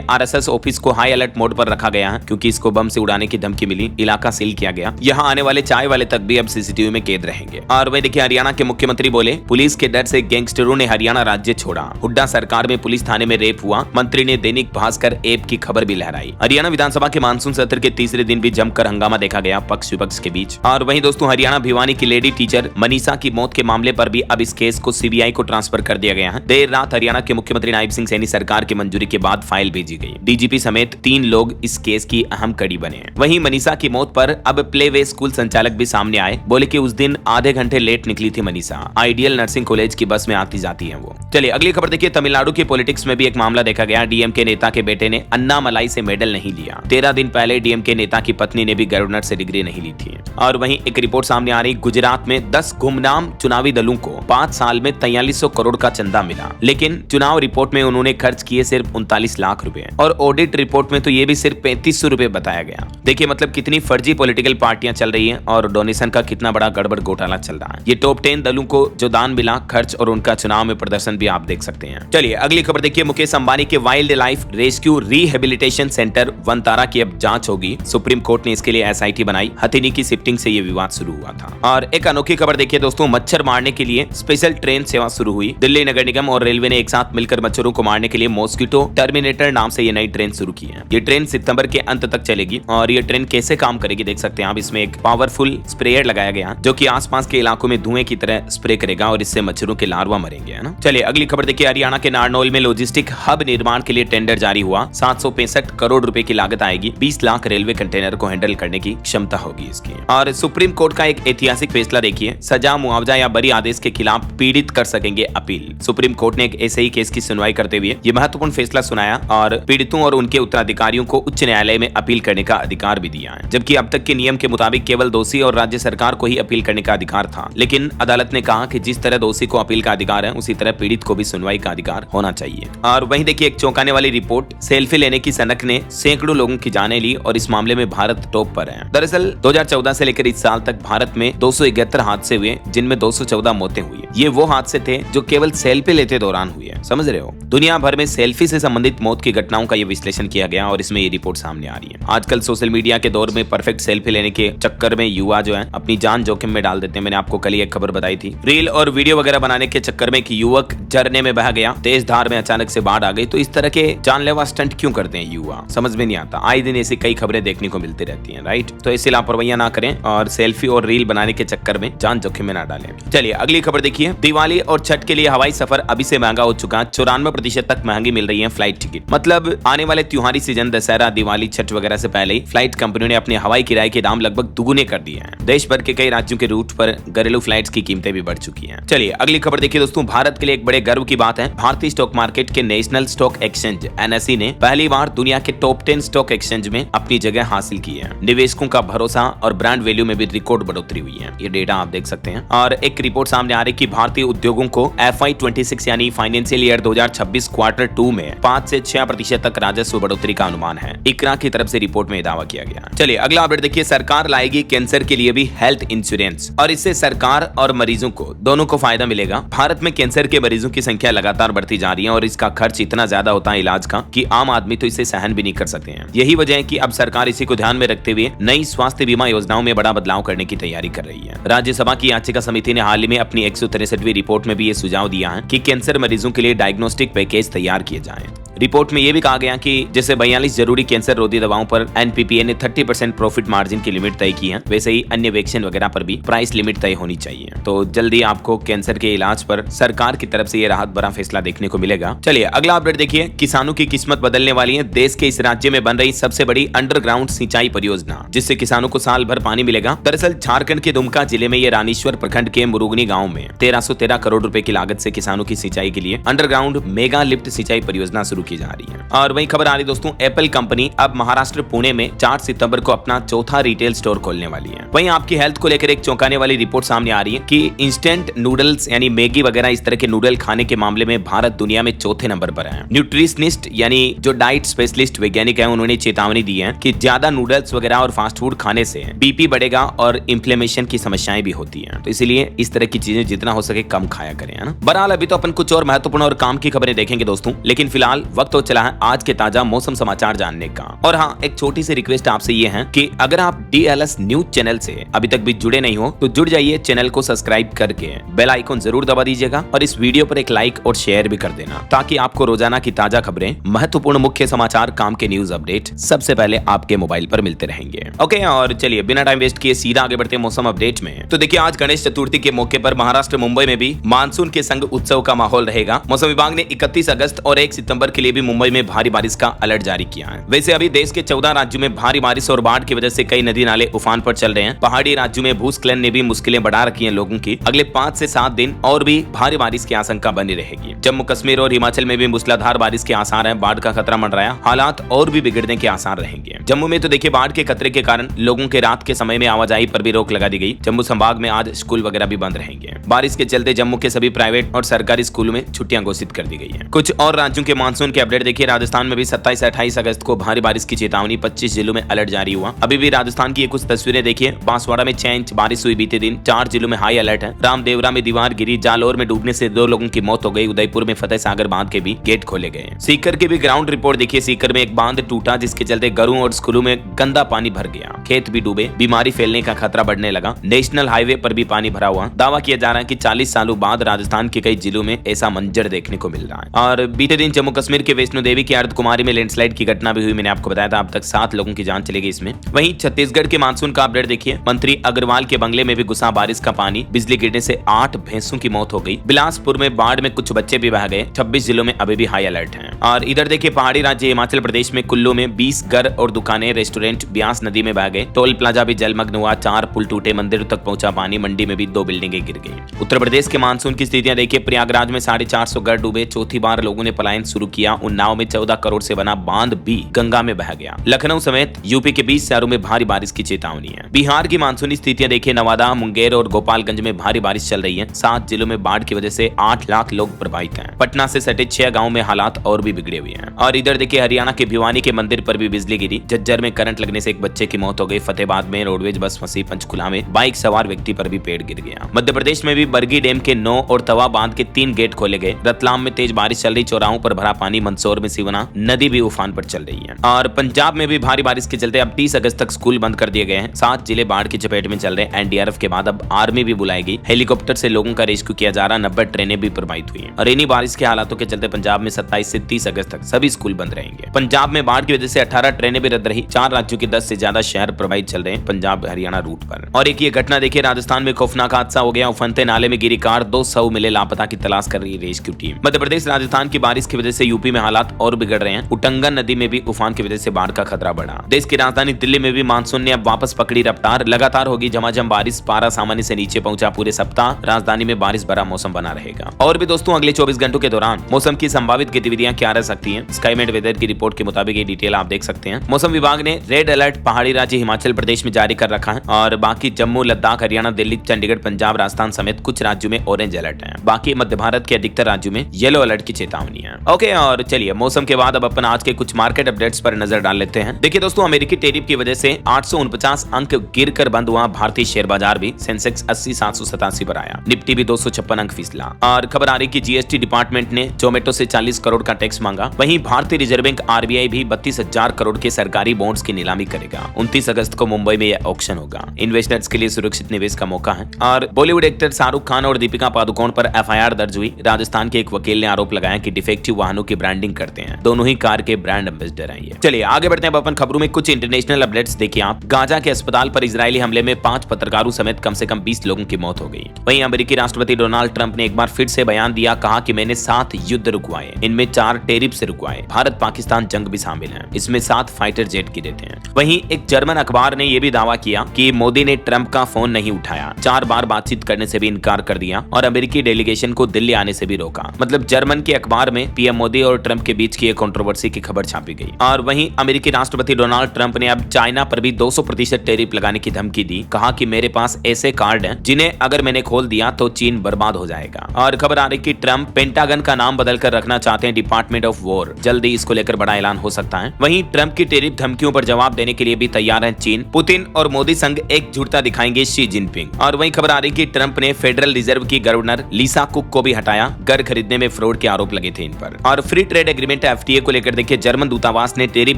आरएसएस ऑफिस को हाई अलर्ट मोड पर रखा गया है क्योंकि इसको बम से उड़ाने की धमकी मिली। इलाका सील किया गया। यहाँ आने वाले चाय वाले तक भी अब सीसीटीवी में कैद रहेंगे। और वही देखिए हरियाणा के मुख्यमंत्री बोले पुलिस के डर से गैंगस्टरों ने हरियाणा राज्य छोड़ा। हुड्डा सरकार में पुलिस थाने में रेप हुआ। मंत्री ने दैनिक भास्कर ऐप की खबर भी लहराई। हरियाणा विधानसभा के मानसून सत्र के तीसरे दिन भी जमकर हंगामा देखा गया पक्ष विपक्ष के बीच। और वहीं दोस्तों हरियाणा भिवानी की लेडी टीचर मनीषा की मौत के मामले पर भी अब इस केस को सीबीआई को ट्रांसफर कर दिया गया है। देर रात हरियाणा के मुख्यमंत्री नायब सिंह सैनी सरकार की मंजूरी के बाद फाइल भेजी गई। डीजीपी समेत 3 लोग इस केस की अहम कड़ी बने। वहीं मनीषा की मौत पर अब प्ले वे स्कूल संचालक भी सामने आए। बोले कि उस दिन आधे घंटे लेट निकली थी मनीषा। आइडियल नर्सिंग कॉलेज की बस में आती जाती है वो। चलिए अगली खबर देखिए तमिलनाडु के पॉलिटिक्स में भी एक मामला देखा गया। डीएमके नेता के बेटे ने अन्नामलाई से मेडल नहीं लिया। 13 दिन पहले डीएमके नेता की पत्नी ने भी गवर्नर से डिग्री नहीं ली थी। और वहीं एक रिपोर्ट सामने आ रही गुजरात में 10 गुमनाम चुनावी दलों को 5 साल में 4300 करोड़ का चंदा मिला। लेकिन चुनाव रिपोर्ट में उन्होंने खर्च किए सिर्फ 39 लाख रुपए और ऑडिट रिपोर्ट में तो ये भी सिर्फ 3500 रुपए बताया गया। देखिए मतलब कितनी फर्जी पॉलिटिकल पार्टियां चल रही हैं और डोनेशन का कितना बड़ा गड़बड़ घोटाला चल रहा है। ये टॉप 10 दलों को जो दान मिला खर्च और उनका चुनाव में प्रदर्शन भी आप देख सकते हैं। चलिए अगली खबर देखिए मुकेश अंबानी के wild life rescue rehabilitation centre Vantara की अब जांच होगी। सुप्रीम कोर्ट ने इसके लिए एसआईटी बनाई। हथिनी की शिफ्टिंग से ये विवाद शुरू हुआ था। और एक अनोखी खबर देखिए दोस्तों मच्छर मारने के लिए स्पेशल ट्रेन सेवा शुरू हुई। दिल्ली नगर निगम और रेलवे ने एक साथ मिलकर मच्छरों को मारने के लिए मॉस्किटो टर्मिनेटर नाम से ये नई ट्रेन शुरू की है। ये ट्रेन सितंबर के अंत तक चलेगी। और ये ट्रेन कैसे काम करेगी देख सकते हैं आप। इसमें एक पावरफुल स्प्रेयर लगाया गया जो कि आसपास के इलाकों में धुएं की तरह स्प्रे करेगा और इससे मच्छरों के लार्वा मरेंगे, है ना। चलिए अगली खबर देखिए हरियाणा के नारनौल में लॉजिस्टिक हब निर्माण के लिए टेंडर जारी हुआ। 765 करोड़ रुपए की लागत आएगी। 20 लाख रेलवे कंटेनर को हैंडल करने की क्षमता होगी इसकी। और सुप्रीम कोर्ट का एक ऐतिहासिक फैसला देखिए सजा मुआवजा या बरी आदेश के खिलाफ पीड़ित कर सकेंगे अपील। सुप्रीम कोर्ट ने एक ऐसे ही केस की सुनवाई करते हुए ये महत्वपूर्ण फैसला सुनाया और पीड़ितों और उनके उत्तराधिकारियों को उच्च न्यायालय में अपील करने का अधिकार भी दिया है। जबकि अब तक के नियम के मुताबिक केवल दोषी और राज्य सरकार को ही अपील करने का अधिकार था। लेकिन अदालत ने कहा कि जिस तरह दोषी को अपील का अधिकार है उसी तरह पीड़ित को भी सुनवाई का अधिकार होना चाहिए। और वहीं देखिए एक चौंकाने वाली रिपोर्ट सेल्फी लेने की सनक ने सैकड़ों लोगों की जानें ली और इस मामले में भारत टॉप पर है। दरअसल 2014 से लेकर इस साल तक भारत में 271 हादसे हुए जिनमें 214 मौतें हुई। ये वो हादसे थे जो केवल सेल्फी लेते दौरान हुए। समझ रहे हो। दुनिया भर में सेल्फी से संबंधित मौत की घटनाओं का ये विश्लेषण किया गया और इसमें ये रिपोर्ट सामने आ रही है। आजकल सोशल मीडिया के दौर में परफेक्ट सेल्फी लेने के चक्कर में युवा जो है अपनी जान जोखिम में डाल देते हैं। मैंने आपको कल ही एक खबर बताई थी। रील और वीडियो वगैरह बनाने के चक्कर में एक युवक झरने में बह गया। तेज धार में अचानक से बाढ़ आ गई। तो इस तरह के जानलेवा स्टंट क्यों करते हैं युवा, समझ में नहीं आता। आए दिन ऐसी कई खबरें देखने को मिलती रहती हैं, राइट। तो ऐसी लापरवाहियां ना करें और सेल्फी और रील बनाने के चक्कर में जान जोखिम में ना डालें। चलिए अगली खबर देखिए दिवाली और छठ के लिए हवाई सफर अभी से महंगा हो चुका। 94% तक महंगी मिल रही है फ्लाइट टिकट। मतलब आने वाले त्योहारी सीजन दशहरा दिवाली छठ वगैरह से पहले ही फ्लाइट कंपनियों ने अपने हवाई किराए के दाम लगभग दुगुने कर दिए हैं। देश भर के कई राज्यों के रूट पर घरेलू फ्लाइट्स की कीमतें भी बढ़ चुकी हैं। चलिए अगली खबर देखिए दोस्तों भारत के लिए एक बड़े गर्व की बात है। भारतीय स्टॉक मार्केट के नेशनल स्टॉक एक्सचेंज NSE ने पहली बार दुनिया के टॉप 10 स्टॉक एक्सचेंज में अपनी जगह हासिल की है। निवेशकों का भरोसा और ब्रांड वैल्यू में भी रिकॉर्ड बढ़ोतरी हुई है। ये डेटा आप देख सकते हैं। और एक रिपोर्ट सामने आ रही कि भारतीय उद्योगों को FY26 यानी फाइनेंशियल ईयर 2026 क्वार्टर 2 में 5 से 6% तक राजस्व बढ़ोतरी का अनुमान है। इकरा की तरफ से रिपोर्ट में दावा किया गया। चलिए अगला अपडेट देखिए सरकार लाएगी कैंसर के लिए भी हेल्थ इंश्योरेंस और इससे सरकार और मरीजों को दोनों को फायदा मिलेगा। भारत में कैंसर के मरीजों की संख्या लगातार बढ़ती जा रही है और इसका खर्च इतना ज्यादा होता है इलाज का कि आम आदमी तो इसे सहन भी नहीं कर सकते हैं। यही वजह है कि अब सरकार इसी को ध्यान में रखते हुए नई स्वास्थ्य बीमा योजनाओं में बड़ा बदलाव करने की तैयारी कर रही है। राज्यसभा की याचिका समिति ने हाल ही में अपनी 163वीं रिपोर्ट में भी ये सुझाव दिया है कि कैंसर मरीजों के लिए डायग्नोस्टिक पैकेज तैयार किए जाएं। रिपोर्ट में यह भी कहा गया कि जैसे 42 जरूरी कैंसर रोधी दवाओं पर NPPA ने 30% प्रॉफिट मार्जिन की लिमिट तय की है, वैसे ही अन्य वैक्सीन वगैरह पर भी प्राइस लिमिट तय होनी चाहिए। तो जल्दी आपको कैंसर के इलाज पर सरकार की तरफ से ये राहत भरा फैसला देखने को मिलेगा। चलिए अगला अपडेट देखिए किसानों की किस्मत बदलने वाली है। देश प्रदेश के इस राज्य में बन रही सबसे बड़ी अंडरग्राउंड सिंचाई परियोजना, जिससे किसानों को साल भर पानी मिलेगा। दरअसल झारखंड के दुमका जिले में ये रानीश्वर प्रखंड के मुरुगनी गाँव में 1313 करोड़ रुपए की लागत से किसानों की सिंचाई के लिए अंडरग्राउंड मेगा लिफ्ट सिंचाई परियोजना शुरू की जा रही है। और वहीं खबर आ रही दोस्तों, एप्पल कंपनी अब महाराष्ट्र पुणे में 4 सितंबर को अपना चौथा रिटेल स्टोर खोलने वाली है। वहीं आपकी हेल्थ को लेकर एक चौंकाने वाली रिपोर्ट सामने आ रही है कि इंस्टेंट नूडल्स यानी मैगी वगैरह इस तरह के नूडल खाने के मामले में भारत दुनिया में चौथे नंबर पर है। न्यूट्रिशनिस्ट यानी जो डाइट स्पेशलिस्ट वैज्ञानिक है, उन्होंने चेतावनी दी है कि ज्यादा नूडल्स वगैरह और फास्ट फूड खाने से बीपी बढ़ेगा और इन्फ्लेमेशन की समस्याएं भी होती हैं। तो इसलिए इस तरह की चीजें जितना हो सके कम खाया करें, है ना। बहरहाल अभी तो अपन कुछ और महत्वपूर्ण और काम की खबरें देखेंगे दोस्तों, लेकिन फिलहाल वक्त हो चला है आज के ताजा मौसम समाचार जानने का। और हाँ, एक छोटी सी रिक्वेस्ट आपसे ये है कि अगर आप DLS न्यूज चैनल से अभी तक भी जुड़े नहीं हो तो जुड़ जाइए, चैनल को सब्सक्राइब करके बेल आइकन जरूर दबा दीजिएगा और इस वीडियो पर एक लाइक और शेयर भी कर देना, ताकि आपको रोजाना की ताजा खबरें, महत्वपूर्ण मुख्य समाचार, काम के न्यूज अपडेट सबसे पहले आपके मोबाइल पर मिलते रहेंगे। ओके, और चलिए बिना टाइम वेस्ट किए सीधा आगे बढ़ते हैं मौसम अपडेट में। तो देखिए, आज गणेश चतुर्थी के मौके पर महाराष्ट्र मुंबई में भी मानसून के संग उत्सव का माहौल रहेगा। मौसम विभाग ने 31 अगस्त और 1 सितंबर के लिए भी मुंबई में भारी बारिश का अलर्ट जारी किया है। वैसे अभी देश के 14 राज्यों में भारी बारिश और बाढ़ की वजह से कई नदी नाले उफान पर चल रहे हैं। पहाड़ी राज्यों में भूस्खलन ने भी मुश्किलें बढ़ा रखी हैं लोगों की। अगले 5 से 7 दिन और भी भारी बारिश की आशंका बनी रहेगी। जम्मू कश्मीर और हिमाचल में भी मूसलाधार बारिश के आसार हैं। बाढ़ का खतरा मंडराया, हालात और भी बिगड़ने के आसार रहेंगे। जम्मू में तो देखिए, बाढ़ के खतरे के कारण लोगों के रात के समय में आवाजाही पर भी रोक लगा दी गई। जम्मू संभाग में आज स्कूल वगैरह भी बंद रहेंगे। बारिश के चलते जम्मू के सभी प्राइवेट और सरकारी स्कूलों में छुट्टियां घोषित कर दी गई है। कुछ और राज्यों के मानसून के अपडेट देखिए, राजस्थान में भी 27-28 अगस्त को भारी बारिश की चेतावनी, 25 जिलों में अलर्ट जारी हुआ। अभी भी राजस्थान की ये कुछ तस्वीरें देखिए। बांसवाड़ा में 6 इंच बारिश हुई बीते दिन, 4 जिलों में हाई अलर्ट है। रामदेवरा में दीवार गिरी, जालोर में डूबने से 2 लोगों की मौत हो गई। उदयपुर में फतेह सागर बांध के भी गेट खोले गए। सीकर की भी ग्राउंड रिपोर्ट देखिए। सीकर में एक बांध टूटा, जिसके चलते घरों और स्कूलों में गंदा पानी भर गया। खेत भी डूबे, बीमारी फैलने का खतरा बढ़ने लगा। नेशनल हाईवे पर भी पानी भरा हुआ। दावा किया जा रहा है कि 40 सालों बाद राजस्थान के कई जिलों में ऐसा मंजर देखने को मिल रहा है। और बीते दिन जम्मू कश्मीर के वैष्णो देवी की अर्धकुमारी में लैंडस्लाइड की घटना भी हुई। मैंने आपको बताया था, अब तक 7 लोगों की जान चली गई इसमें। वहीं छत्तीसगढ़ के मानसून का अपडेट देखिए। मंत्री अग्रवाल के बंगले में भी घुसा बारिश का पानी, बिजली गिरने से 8 भैंसों की मौत हो गई। बिलासपुर में बाढ़ में कुछ बच्चे भी बह गए। 26 जिलों में अभी भी हाई अलर्ट है। और इधर देखिए, पहाड़ी राज्य हिमाचल प्रदेश में कुल्लू में 20 घर और दुकानें, रेस्टोरेंट ब्यास नदी में बह गए। टोल प्लाजा भी जलमग्न हुआ। 4 पुल टूटे, मंदिर तक पहुंचा पानी। मंडी में भी 2 बिल्डिंगें गिर गई। उत्तर प्रदेश के मानसून की स्थितियां देखिए। प्रयागराज में 450 घर डूबे। चौथी बार लोगों ने पलायन शुरू किया। उन्नाव में 14 करोड़ से बना बांध भी गंगा में बह गया। लखनऊ समेत यूपी के 20 शहरों में भारी बारिश की चेतावनी है। बिहार की मानसूनी स्थितियां देखिए। नवादा, मुंगेर और गोपालगंज में भारी बारिश चल रही है। 7 जिलों में बाढ़ की वजह से 8 लाख लोग प्रभावित हैं। पटना से सटे 6 गाँव में हालात और भी बिगड़े हुए हैं। और इधर देखिए, हरियाणा के भिवानी के मंदिर पर भी बिजली गिरी। झज्जर में करंट लगने से एक बच्चे की मौत हो गई। फतेहाबाद में रोडवेज बस फंसी। पंचकुला में बाइक सवार व्यक्ति पर भी पेड़ गिर गया। मध्य प्रदेश में भी बरगी डैम के 9 और तवा बांध के 3 गेट खोले गए। रतलाम में तेज बारिश चल रही, चौराहों पर भरा पानी। मंदसौर में सिवना नदी भी उफान पर चल रही है। और पंजाब में भी भारी बारिश के चलते अब 30 अगस्त तक स्कूल बंद कर दिए गए हैं। 7 जिले बाढ़ की चपेट में चल रहे हैं। NDRF के बाद अब आर्मी भी बुलाई गई। हेलीकॉप्टर से लोगों का रेस्क्यू किया जा रहा। 90 ट्रेनें भी प्रभावित हुई। और इन्हीं बारिश के हालातों के चलते पंजाब में 27 से 30 अगस्त तक सभी स्कूल बंद रहेंगे। पंजाब में बाढ़ की वजह से 18 ट्रेनें भी रद्द रही। 4 राज्यों के 10 से ज्यादा शहर प्रभावित चल रहे हैं पंजाब हरियाणा रूट पर। और एक ये घटना देखिए, राजस्थान में खौफनाक हादसा हो गया। उफनते नाले में गिरी कार, 2 शव मिले, लापता की तलाश कर रही रेस्क्यू टीम। मध्य प्रदेश राजस्थान की बारिश की वजह से यूपी में हालात और बिगड़ रहे हैं। उटंगन नदी में भी उफान की वजह से बाढ़ का खतरा बढ़ा। देश की राजधानी दिल्ली में भी मानसून ने अब वापस पकड़ी रफ्तार। लगातार होगी झमाझम बारिश। पारा सामान्य से नीचे पहुंचा। पूरे सप्ताह राजधानी में बारिश भरा मौसम बना रहेगा। और भी दोस्तों, अगले 24 घंटों के दौरान मौसम की संभावित गतिविधियां क्या रह सकती हैं, स्काईमेट वेदर की रिपोर्ट के मुताबिक ये डिटेल आप देख सकते हैं। मौसम विभाग ने रेड अलर्ट पहाड़ी राज्य हिमाचल प्रदेश में जारी कर रखा है। और बाकी जम्मू, लद्दाख, हरियाणा, दिल्ली, चंडीगढ़, पंजाब, राजस्थान समेत कुछ राज्यों में ऑरेंज अलर्ट है। बाकी मध्य भारत के अधिकतर राज्यों में येलो अलर्ट की चेतावनी है। ओके, और चलिए मौसम के बाद अब अपन आज के कुछ मार्केट अपडेट्स पर नजर डाल लेते हैं। देखिए दोस्तों, अमेरिकी टैरिफ की वजह से 849 अंक गिरकर बंद हुआ भारतीय शेयर बाजार भी। सेंसेक्स 80,787 पर आया। निफ्टी भी 256 अंक फिसला। और खबर आ रही कि जीएसटी डिपार्टमेंट ने जोमेटो से 40 करोड़ का टैक्स मांगा। वहीं भारतीय रिजर्व बैंक RBI भी 32,000 करोड़ के सरकारी बॉन्ड्स की नीलामी करेगा। 29 अगस्त को मुंबई में यह ऑक्शन होगा। इन्वेस्टर्स के लिए सुरक्षित निवेश का मौका है। और बॉलीवुड एक्टर शाहरुख खान और दीपिका पादुकोण पर FIR दर्ज हुई। राजस्थान के एक वकील ने आरोप लगाया कि डिफेक्टिव वाहनों की ब्रांडिंग करते हैं। दोनों ही कार के ब्रांड एम्बेसडर हैं ये। चलिए आगे बढ़ते हैं अपन खबरों में। कुछ इंटरनेशनल अपडेट्स देखिए आप। गाजा के अस्पताल पर इजरायली हमले में 5 पत्रकारों समेत कम से कम 20 लोगों की मौत हो गई। वहीं अमेरिकी राष्ट्रपति डोनाल्ड ट्रंप ने एक बार फिर से बयान दिया। कहा कि मैंने 7 युद्ध रुकवाए, इनमें 4 टैरिफ से रुकवाए। भारत, पाकिस्तान पाकिस्तान जंग भी शामिल है। इसमें 7 फाइटर जेट गिरे थे। वहीं एक जर्मन अखबार ने यह भी दावा किया कि मोदी ने ट्रंप का फोन नहीं उठाया, 4 बार बातचीत करने से भी इनकार कर दिया और अमेरिकी डेलीगेशन को दिल्ली आने से भी रोका। मतलब जर्मन के अखबार में पीएम मोदी और ट्रंप के बीच की एक कंट्रोवर्सी की खबर छापी गई। और वहीं अमेरिकी राष्ट्रपति डोनाल्ड ट्रंप ने अब चाइना पर भी 200% टैरिफ लगाने की धमकी दी। कहा कि मेरे पास ऐसे कार्ड हैं जिन्हें अगर मैंने खोल दिया तो चीन बर्बाद हो जाएगा। और खबर आ रही कि ट्रंप पेंटागन का नाम बदलकर रखना चाहते हैं डिपार्टमेंट ऑफ वॉर। जल्दी इसको लेकर बड़ा ऐलान हो सकता है। वहीं ट्रंप की टैरिफ धमकियों पर जवाब देने के लिए भी तैयार है चीन। पुतिन और मोदी संग एकजुटता दिखाएंगे शी जिनपिंग। और वहीं खबर आ रही कि ट्रंप ने फेडरल रिजर्व की गवर्नर लिसा कुक को भी हटाया। घर खरीदने में फ्रॉड के आरोप लगे थे इन पर। और फ्री ट्रेड एग्रीमेंट एफटीए को लेकर देखिए जर्मन दूतावास ने टैरिफ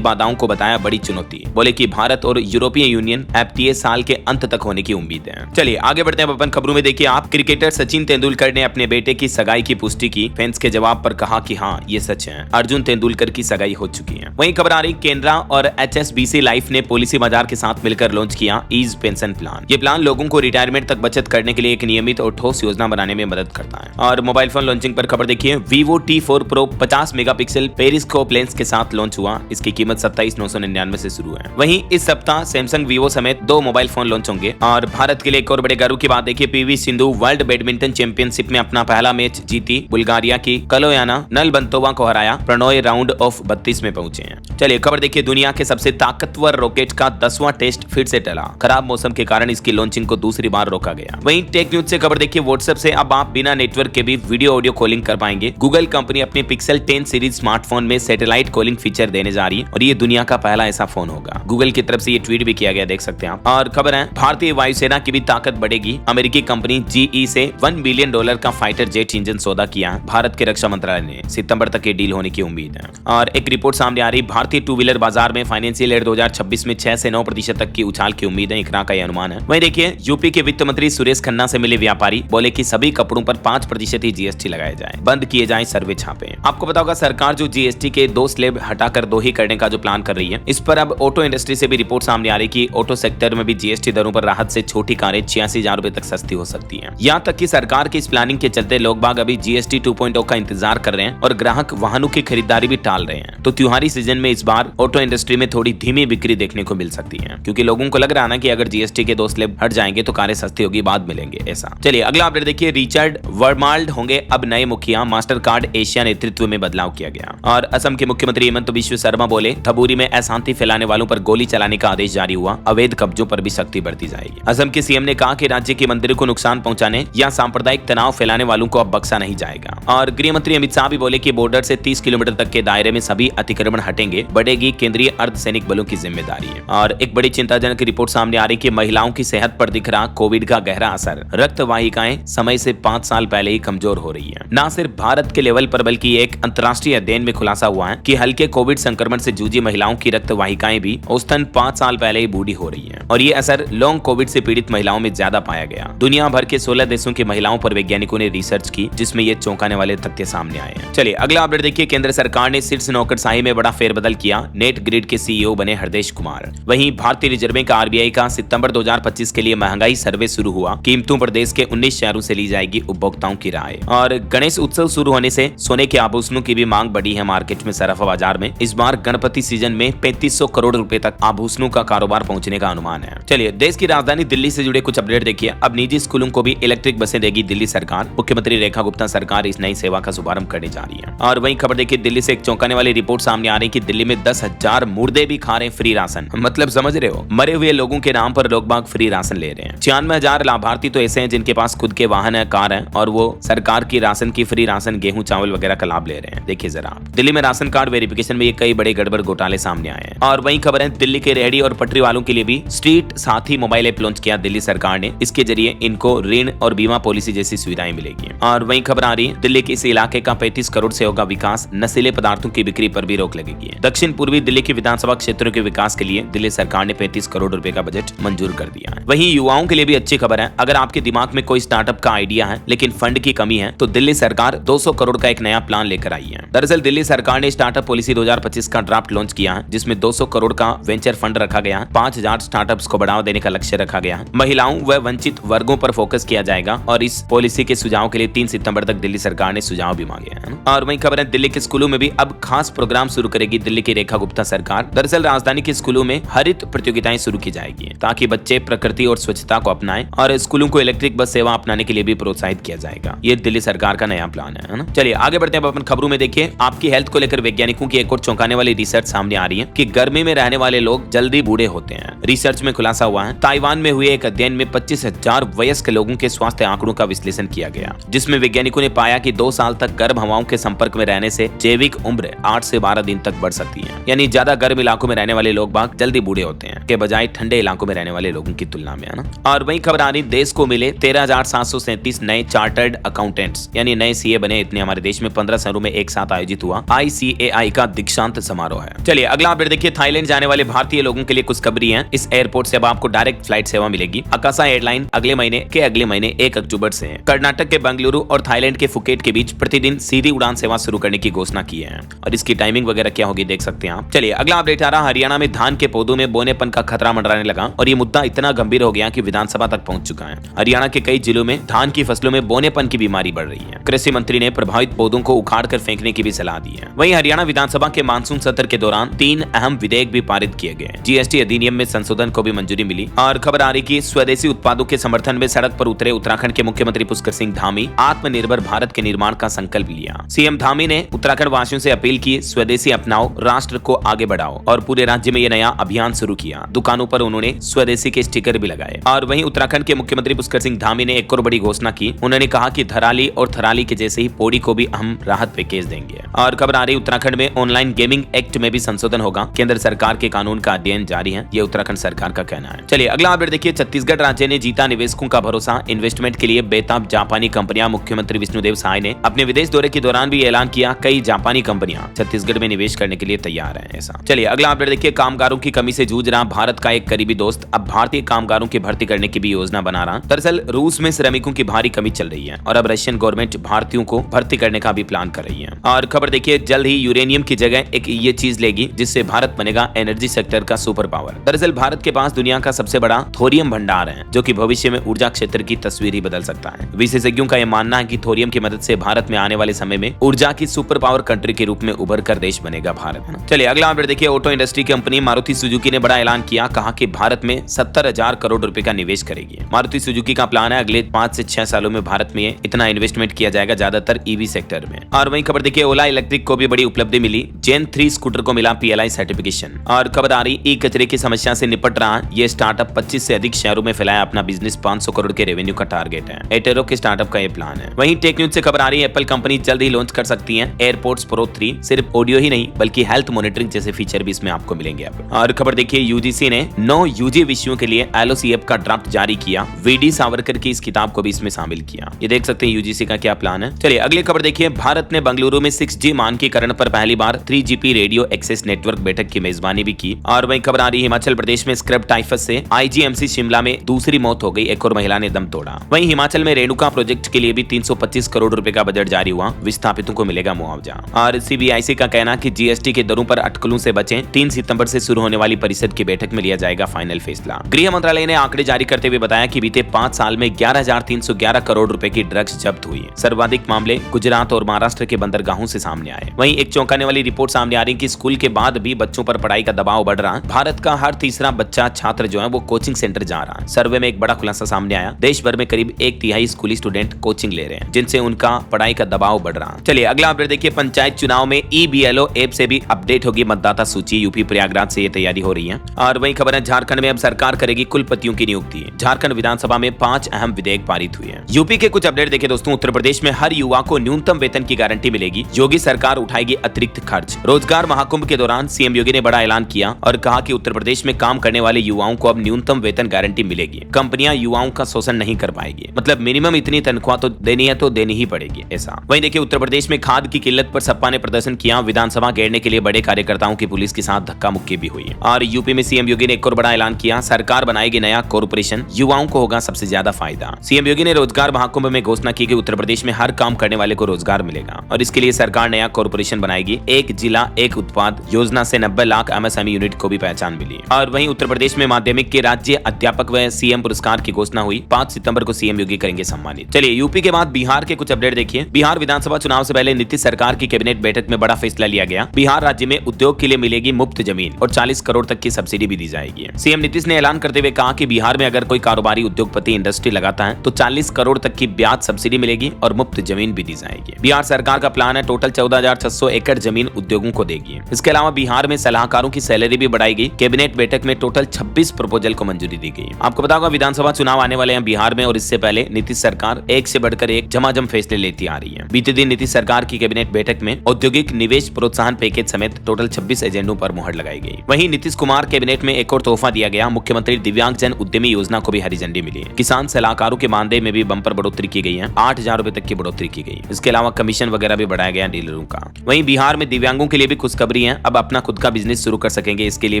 बाधाओं को बताया बड़ी चुनौती। बोले कि भारत और यूरोपीय यूनियन एफटीए साल के अंत तक होने की उम्मीद है। चलिए आगे बढ़ते हैं अपन खबरों में। देखिए आप, क्रिकेटर सचिन तेंदुलकर ने अपने बेटे की सगाई की पुष्टि की। फैंस के जवाब पर कहा कि हाँ ये सच है, अर्जुन तेंदुलकर की सगाई हो चुकी है। वहीं खबर आ रही केनरा और HSBC लाइफ ने पॉलिसी बाजार के साथ मिलकर लॉन्च किया ईज पेंशन प्लान। ये प्लान लोगों को रिटायरमेंट तक बचत करने के लिए एक नियमित और ठोस योजना बनाने में मदद करता है। और मोबाइल फोन लॉन्चिंग पर खबर देखिए, Vivo T4 Pro 50 megapixel periscope lens के साथ लॉन्च हुआ। इसकी कीमत 27,999 से शुरू है। वहीं इस सप्ताह सैमसंग Vivo समेत 2 मोबाइल फोन लॉन्च होंगे। और भारत के लिए एक और बड़े गर्व की बात देखिए, PV Sindhu world badminton championship में अपना पहला मैच जीती। बुल्गारिया की कलोयाना नलबंतोवा को हराया। प्रणोय राउंड ऑफ 32 में पहुंचे हैं। चलिए खबर देखिए, दुनिया के सबसे ताकतवर रॉकेट का 10वां टेस्ट फिर से टला। खराब मौसम के कारण इसकी लॉन्चिंग को दूसरी बार रोका गया। वहीं टेक न्यूज से खबर देखिए, व्हाट्सएप से अब आप बिना नेटवर्क के भी वीडियो ऑडियो कॉलिंग कर पाएंगे। गूगल कंपनी अपने पिक्सल 10 सीरीज स्मार्टफोन में सैटेलाइट कॉलिंग फीचर देने जा रही है और ये दुनिया का पहला ऐसा फोन होगा। गूगल की तरफ से ये ट्वीट भी किया गया, देख सकते हैं आप। और खबर है भारतीय वायुसेना की भी ताकत बढ़ेगी। अमेरिकी कंपनी GE से $1 बिलियन का फाइटर जेट इंजन सौदा किया। भारत के रक्षा मंत्रालय ने सितंबर तक ये डील होने की उम्मीद है। और एक रिपोर्ट सामने आ रही, भारतीय टू व्हीलर बाजार में फाइनेंशियल ईयर 2026 में 6 से 9% तक की उछाल की उम्मीद है। इकरा का यह अनुमान है। वहीं देखिए यूपी के वित्त मंत्री सुरेश खन्ना से मिले व्यापारी, बोले कि सभी कपड़ों पर 5% ही GST लगाया जाए, बंद किए जाए सर्वे छापे। आपको पता होगा सरकार जो GST के 2 स्लैब हटाकर 2 ही करने का जो प्लान कर रही है, इस पर अब ऑटो इंडस्ट्री से भी रिपोर्ट सामने आ रही कि ऑटो सेक्टर में भी GST दरों पर राहत से छोटी कारें 86,000 रुपए तक सस्ती हो सकती है। यहाँ तक कि सरकार की इस प्लानिंग के चलते लोग बाग अभी GST 2.0 का इंतजार कर रहे हैं और ग्राहक वाहनों की खरीदारी भी टाल रहे हैं। तो त्योहारी सीजन में इस बार ऑटो इंडस्ट्री में थोड़ी धीमी बिक्री देखने को मिल सकती है, क्योंकि लोगों को लग रहा है ना कि अगर GST के 2 स्लैब हट जाएंगे तो कारें सस्ती होगी, बाद मिलेंगे ऐसा। चलिए अगला अपडेट देखिए, रिचर्ड वर्माल्ड होंगे अब नए मुखिया। मास्टर कार्ड एशिया नेतृत्व में बदलाव किया गया। और असम के मुख्यमंत्री हेमंत बिश्व शर्मा बोले, धबूरी में अशांति फैलाने वालों पर गोली चलाने का आदेश जारी हुआ। अवैध कब्जों पर भी सख्ती बढ़ती जाएगी। असम के सीएम ने कहा कि राज्य के मंदिरों को नुकसान पहुंचाने या सांप्रदायिक तनाव फैलाने वालों को अब बख्शा नहीं जाएगा। और गृह मंत्री अमित शाह भी बोले कि बॉर्डर से 30 किलोमीटर तक के दायरे में सभी अतिक्रमण हटेंगे, बढ़ेगी केंद्रीय अर्धसैनिक बलों की जिम्मेदारी है। और एक बड़ी चिंताजनक रिपोर्ट सामने आ रही कि महिलाओं की सेहत पर दिख रहा कोविड का गहरा असर। रक्त वाहिकाएं समय से 5 साल पहले ही कमजोर हो रही है। न सिर्फ भारत के लेवल पर बल्कि एक अंतर्राष्ट्रीय अध्ययन में खुलासा हुआ है कि हल्के कोविड संक्रमण से जूझी महिलाओं की रक्त वाहिकाएं भी औसतन 5 साल पहले ही बूढ़ी हो रही है। और ये असर लॉन्ग कोविड से पीड़ित महिलाओं में ज्यादा पाया गया। दुनिया भर के 16 देशों की महिलाओं पर वैज्ञानिकों ने रिसर्च की, जिसमें ये चौंकाने वाले तथ्य सामने आए हैं। चलिए अगला अपडेट देखिए, केंद्र सरकार ने शीर्ष नौकरशाही में बड़ा फेरबदल किया। नेट ग्रिड के CEO बने हरदेश कुमार। वहीं भारतीय रिजर्व बैंक RBI का सितंबर 2025 के लिए महंगाई सर्वे शुरू हुआ। कीमतों पर देश के 19 शहरों से ली जाएगी उपभोक्ताओं की राय। और गणेश उत्सव शुरू होने से सोने के आभूषणों की भी मांग बढ़ी है मार्केट में, सराफा बाजार में। इस बार गणपति सीजन में 3500 करोड़ रुपए तक आभूषणों का कारोबार पहुंचने का अनुमान है। चलिए देश की राजधानी दिल्ली से जुड़े कुछ अपडेट देखिए। अब निजी स्कूलों को भी इलेक्ट्रिक बसें देगी दिल्ली सरकार। मुख्यमंत्री रेखा गुप्ता सरकार इस नई सेवा का शुभारंभ करने जा रही है। और वहीं खबर देखिए, दिल्ली से एक चौंकाने वाली रिपोर्ट सामने आ रही कि दिल्ली में 10,000 मुर्दे भी खा रहे हैं फ्री राशन। मतलब समझ रहे हो, मरे हुए लोगों के नाम पर लोग बाग फ्री राशन ले रहे हैं। 96,000 लाभार्थी तो ऐसे हैं जिनके पास खुद के वाहन है, कार है, और वो सरकार की राशन की फ्री राशन, गेहूं, चावल वगैरह का लाभ ले रहे हैं। देखिए जरा, दिल्ली में राशन कार्ड वेरिफिकेशन में ये कई बड़े गड़बड़ घोटाले सामने आए हैं। और वहीं खबर है, दिल्ली के रेहड़ी और पटरी वालों के लिए भी स्ट्रीट साथी मोबाइल ऐप लॉन्च किया दिल्ली सरकार ने। इसके जरिए इनको ऋण और बीमा पॉलिसी जैसी सुविधाएं मिलेगी। और वहीं खबर आ रही है, दिल्ली के इस इलाके का 35 करोड़ से होगा विकास। नशीले पदार्थों की बिक्री पर भी रोक लगेगी। दक्षिण पूर्वी दिल्ली के विधानसभा क्षेत्रों के विकास के लिए दिल्ली सरकार ने 35 करोड़ रुपए का बजट मंजूर कर दिया है। वहीं युवाओं के लिए भी अच्छी खबर है। अगर आपके दिमाग में कोई स्टार्टअप का आइडिया है लेकिन फंड की कमी है, तो दिल्ली सरकार 200 करोड़ का एक नया प्लान लेकर आई है। दरअसल दिल्ली सरकार ने स्टार्टअप पॉलिसी 2025 का ड्राफ्ट लॉन्च किया है, जिसमें 200 करोड़ का वेंचर फंड रखा गया है। 5000 स्टार्टअप्स को बढ़ावा देने का लक्ष्य रखा गया है। महिलाओं व वंचित वर्गों पर फोकस किया जाएगा। और इस पॉलिसी के सुझाव के लिए 3 सितंबर तक दिल्ली सरकार ने सुझाव भी मांगे हैं। और वहीं खबर है, दिल्ली के स्कूलों में भी अब खास प्रोग्राम प्रोग्राम शुरू करेगी दिल्ली की रेखा गुप्ता सरकार। दरअसल राजधानी के स्कूलों में हरित प्रतियोगिताएं शुरू की जाएगी ताकि बच्चे प्रकृति और स्वच्छता को अपनाएं, और स्कूलों को इलेक्ट्रिक बस सेवा अपनाने के लिए भी प्रोत्साहित किया जाएगा। ये दिल्ली सरकार का नया प्लान है ना। चलिए आगे बढ़ते हैं अपन खबरों में। देखिए आपकी हेल्थ को लेकर वैज्ञानिकों की एक और चौंकाने वाली रिसर्च सामने आ रही है कि गर्मी में रहने वाले लोग जल्दी बूढ़े होते हैं। रिसर्च में खुलासा हुआ है ताइवान में हुए एक अध्ययन में 25,000 वयस्क लोगों के स्वास्थ्य आंकड़ों का विश्लेषण किया गया, जिसमें वैज्ञानिकों ने पाया कि 2 साल तक गर्म हवाओं के संपर्क में रहने से जैविक उम्र 8 से 12 दिन तक बढ़ सकती है। यानी ज्यादा गर्म इलाकों में रहने वाले लोग बाग जल्दी बूढ़े होते हैं के बजाय ठंडे इलाकों में रहने वाले लोगों की तुलना में, है ना। और वही खबर आ रही, देश को मिले 13,737 नए चार्टर्ड अकाउंटेंट्स यानी नए सीए बने। इतने हमारे देश में 15 शहरों में एक साथ आयोजित हुआ ICAI का दीक्षांत समारोह है। चलिए अगला अपडेट देखिए, थाईलैंड जाने वाले भारतीय लोगों के लिए खुशखबरी है। इस एयरपोर्ट से अब आपको डायरेक्ट फ्लाइट सेवा मिलेगी। आकाशा एयरलाइन अगले महीने 1 अक्टूबर से कर्नाटक के बेंगलुरु और थाईलैंड के फुकेट के बीच प्रतिदिन सीधी उड़ान सेवा शुरू करने की घोषणा की है, और इसकी टाइमिंग वगैरह क्या होगी देख सकते हैं आप। चलिए अगला अपडेट आ रहा, हरियाणा में धान के पौधों में बोनेपन का खतरा मंडराने लगा, और ये मुद्दा इतना गंभीर हो गया कि विधानसभा तक पहुंच चुका है। हरियाणा के कई जिलों में धान की फसलों में बोनेपन की बीमारी बढ़ रही है। कृषि मंत्री ने प्रभावित पौधों को उखाड़ कर फेंकने की भी सलाह दी है। वहीं हरियाणा विधानसभा के मानसून सत्र के दौरान 3 अहम विधेयक भी पारित किए गए। GST अधिनियम में संशोधन को भी मंजूरी मिली। और खबर आ रही कि स्वदेशी उत्पादों के समर्थन में सड़क पर उतरे उत्तराखंड के मुख्यमंत्री पुष्कर सिंह धामी आत्मनिर्भर भारत के निर्माण का संकल्प लिया। सीएम धामी ने उत्तराखंड वासियों से अपील की, स्वदेशी अपनाओ, राष्ट्र को आगे बढ़ाओ, और पूरे राज्य में ये नया अभियान शुरू किया। दुकानों पर उन्होंने स्वदेशी के स्टिकर भी लगाए। और वहीं उत्तराखंड के मुख्यमंत्री पुष्कर सिंह धामी ने एक और बड़ी घोषणा की। उन्होंने कहा कि धराली और थराली के जैसे ही पौड़ी को भी हम राहत पैकेज देंगे। और खबर आ रही, उत्तराखंड में ऑनलाइन गेमिंग एक्ट में भी संशोधन होगा। केंद्र सरकार के कानून का अध्ययन जारी है, ये उत्तराखंड सरकार का कहना है। चलिए अगला अपडेट देखिए, छत्तीसगढ़ राज्य ने जीता निवेशकों का भरोसा। इन्वेस्टमेंट के लिए बेताब जापानी कंपनियां। मुख्यमंत्री विष्णुदेव साय ने अपने विदेश दौरे के दौरान भी ऐलान किया, कई जापानी कंपनियां छत्तीसगढ़ में निवेश करने के लिए तैयार हैं ऐसा। चलिए अगला अपडेट देखिए, कामगारों की कमी से जूझ रहा भारत का एक करीबी दोस्त अब भारतीय कामगारों की भर्ती करने की भी योजना बना रहा। दरअसल रूस में श्रमिकों की भारी कमी चल रही है, और अब रशियन गवर्नमेंट भारतीयों को भर्ती करने का भी प्लान कर रही है। और खबर देखिए, जल्द ही यूरेनियम की जगह एक ये चीज लेगी जिससे भारत बनेगा एनर्जी सेक्टर का सुपर पावर। दरअसल भारत के पास दुनिया का सबसे बड़ा थोरियम भंडार है, जो कि भविष्य में ऊर्जा क्षेत्र की तस्वीर ही बदल सकता है। विशेषज्ञों का यह मानना है कि थोरियम की मदद से भारत में आने वाले समय में ऊर्जा की सुपर पावर कंट्री के रूप में उभर कर देश बनेगा भारत, है ना। चलिए अगला अपडेट देखिए, ऑटो इंडस्ट्री की कंपनी मारुति सुजुकी ने बड़ा ऐलान किया। कहा कि भारत में 70,000 करोड़ रुपए का निवेश करेगी। मारुति सुजुकी का प्लान है अगले 5 से 6 सालों में भारत में इतना इन्वेस्टमेंट किया जाएगा, ज्यादातर ईवी सेक्टर में। और वहीं खबर देखिए, ओला इलेक्ट्रिक को भी बड़ी उपलब्धि मिली। जेन 3 स्कूटर को मिला PLI सर्टिफिकेशन। और खबर आ रही, ई कचरे की समस्या से निपट रहा ये स्टार्टअप 25 से अधिक शहरों में फैलाया अपना बिजनेस। 500 करोड़ के रेवेन्यू का टारगेट है। एटेरो के स्टार्टअप का ये प्लान है। वहीं टेक न्यूज से खबर आ रही है, एप्पल कंपनी जल्द ही लॉन्च कर सकती है एयरपोर्ट्स प्रो 3। सिर्फ ऑडियो ही नहीं बल्कि हेल्थ मॉनिटरिंग जैसे फीचर भी इसमें आपको मिलेंगे। और खबर देखिए, यूजीसी ने 9 यूजी विषयों के लिए LOCF का ड्राफ्ट जारी किया। VD सावरकर की इस किताब को भी इसमें शामिल किया। ये देख सकते हैं यूजीसी का क्या प्लान है। चलिए अगली खबर देखिए, भारत ने बेंगलुरु में 6G मानकीकरण पर पहली बार 3GP रेडियो एक्सेस नेटवर्क बैठक की मेजबानी भी की। और वहीं खबर आ रही है, हिमाचल प्रदेश में स्क्रब टाइफस से IGMC शिमला में दूसरी मौत हो गई, एक और महिला ने दम तोड़ा। वहीं हिमाचल में रेणुका प्रोजेक्ट के लिए भी 325 करोड़ रुपए का बजट जारी हुआ। विस्थापितों को मिलेगा मुआवजा। और CBIC का कहना कि GST के दरों पर अटकलों से बचें। 3 सितंबर से शुरू होने वाली परिषद की बैठक में लिया जाएगा फाइनल फैसला। गृह मंत्रालय ने आंकड़े जारी करते हुए बताया कि बीते 5 साल में 11,311 करोड़ रुपए की ड्रग्स जब्त हुई। सर्वाधिक मामले गुजरात और महाराष्ट्र के बंदरगाहों से सामने आए। वहीं एक चौंकाने वाली रिपोर्ट सामने आ रही है कि स्कूल के बाद भी बच्चों पर पढ़ाई का दबाव बढ़ रहा है। भारत का हर तीसरा बच्चा छात्र जो है वो कोचिंग सेंटर जा रहा है। सर्वे में एक बड़ा खुलासा सामने आया, देश भर में करीब 1/3 स्कूली स्टूडेंट कोचिंग ले रहे हैं, जिनसे उनका पढ़ाई का दबाव बढ़ रहा है। चलिए अगला अपडेट देखिए, पंचायत चुनाव में EBLO ऐप से भी अपडेट होगी मतदाता सूची। यूपी प्रयागराज से ये तैयारी हो रही है। और वहीं खबर है, झारखंड में अब सरकार करेगी कुलपतियों की नियुक्ति। झारखंड विधानसभा में 5 अहम विधेयक पारित हुए हैं। यूपी के कुछ अपडेट देखिए दोस्तों, उत्तर प्रदेश में हर युवा को न्यूनतम वेतन की गारंटी मिलेगी। योगी सरकार उठाएगी अतिरिक्त खर्च। रोजगार महाकुंभ के दौरान CM योगी ने बड़ा ऐलान किया और कहा कि उत्तर प्रदेश में काम करने वाले युवाओं को अब न्यूनतम वेतन गारंटी मिलेगी। कंपनियां युवाओं का शोषण नहीं कर पाएगी, मतलब मिनिमम इतनी तनख्वाह तो देनी है तो देनी ही पड़ेगी ऐसा। वहीं देखिए, उत्तर प्रदेश में खाद की किल्लत पर सपा ने प्रदर्शन किया। विधानसभा घेरने के लिए बड़े कार्यकर्ताओं की पुलिस के साथ धक्का मुक्की भी हुई। और यूपी में CM सीएम योगी ने एक और बड़ा ऐलान किया, सरकार बनाएगी नया कॉर्पोरेशन, युवाओं को होगा सबसे ज्यादा फायदा। सीएम योगी ने रोजगार महाकुंभ में घोषणा की कि उत्तर प्रदेश में हर काम करने वाले को रोजगार मिलेगा और इसके लिए सरकार नया कॉर्पोरेशन बनाएगी। एक जिला एक उत्पाद योजना से 90 लाख एमएसएमई यूनिट को भी पहचान मिली। और वहीं उत्तर प्रदेश में माध्यमिक के राज्य अध्यापक व सीएम पुरस्कार की घोषणा हुई। 5 सितंबर को सीएम योगी करेंगे सम्मानित। चलिए यूपी के बाद बिहार के कुछ अपडेट देखिए। बिहार विधानसभा चुनाव से पहले नीतीश सरकार की कैबिनेट बैठक में बड़ा फैसला लिया गया। बिहार राज्य में उद्योग के लिए मिलेगी मुफ्त जमीन और 40 करोड़ तक की सब्सिडी भी दी जाएगी। सीएम नीतीश ने ऐलान करते हुए कहा कि बिहार में अगर कोई कारोबारी उद्योगपति इंडस्ट्री लगाता है तो 40 करोड़ तक की ब्याज सब्सिडी मिलेगी और मुफ्त जमीन भी दी जाएगी। बिहार सरकार का प्लान है टोटल 14,600 एकड़ जमीन उद्योगों को देगी। इसके अलावा बिहार में सलाहकारों की सैलरी भी बढ़ाई गई। कैबिनेट बैठक में टोटल 26 प्रपोजल को मंजूरी दी गई। आपको पता होगा विधानसभा चुनाव आने वाले हैं बिहार में और इससे पहले नीतीश सरकार एक से बढ़कर एक झमाझम फैसले लेती आ रही है। बीते दिन नीतीश सरकार की कैबिनेट बैठक में औद्योगिक निवेश प्रोत्साहन पैकेज समेत टोटल 26 एजेंडों पर मुहर लगाई गई। वहीं नीतीश कुमार कैबिनेट में एक और तोहफा दिया गया। मुख्यमंत्री दिव्यांग जन उद्यमी योजना को भी हरी झंडी मिली। किसान सलाहकारों के मानदेय में भी बंपर बढ़ोतरी की गई है। 8,000 रुपए तक की बढ़ोतरी की गई। इसके अलावा कमीशन वगैरह भी बढ़ाया गया डीलरों का। वहीं बिहार में दिव्यांगों के लिए भी खुशखबरी है, अब अपना खुद का बिजनेस शुरू कर सकेंगे। इसके लिए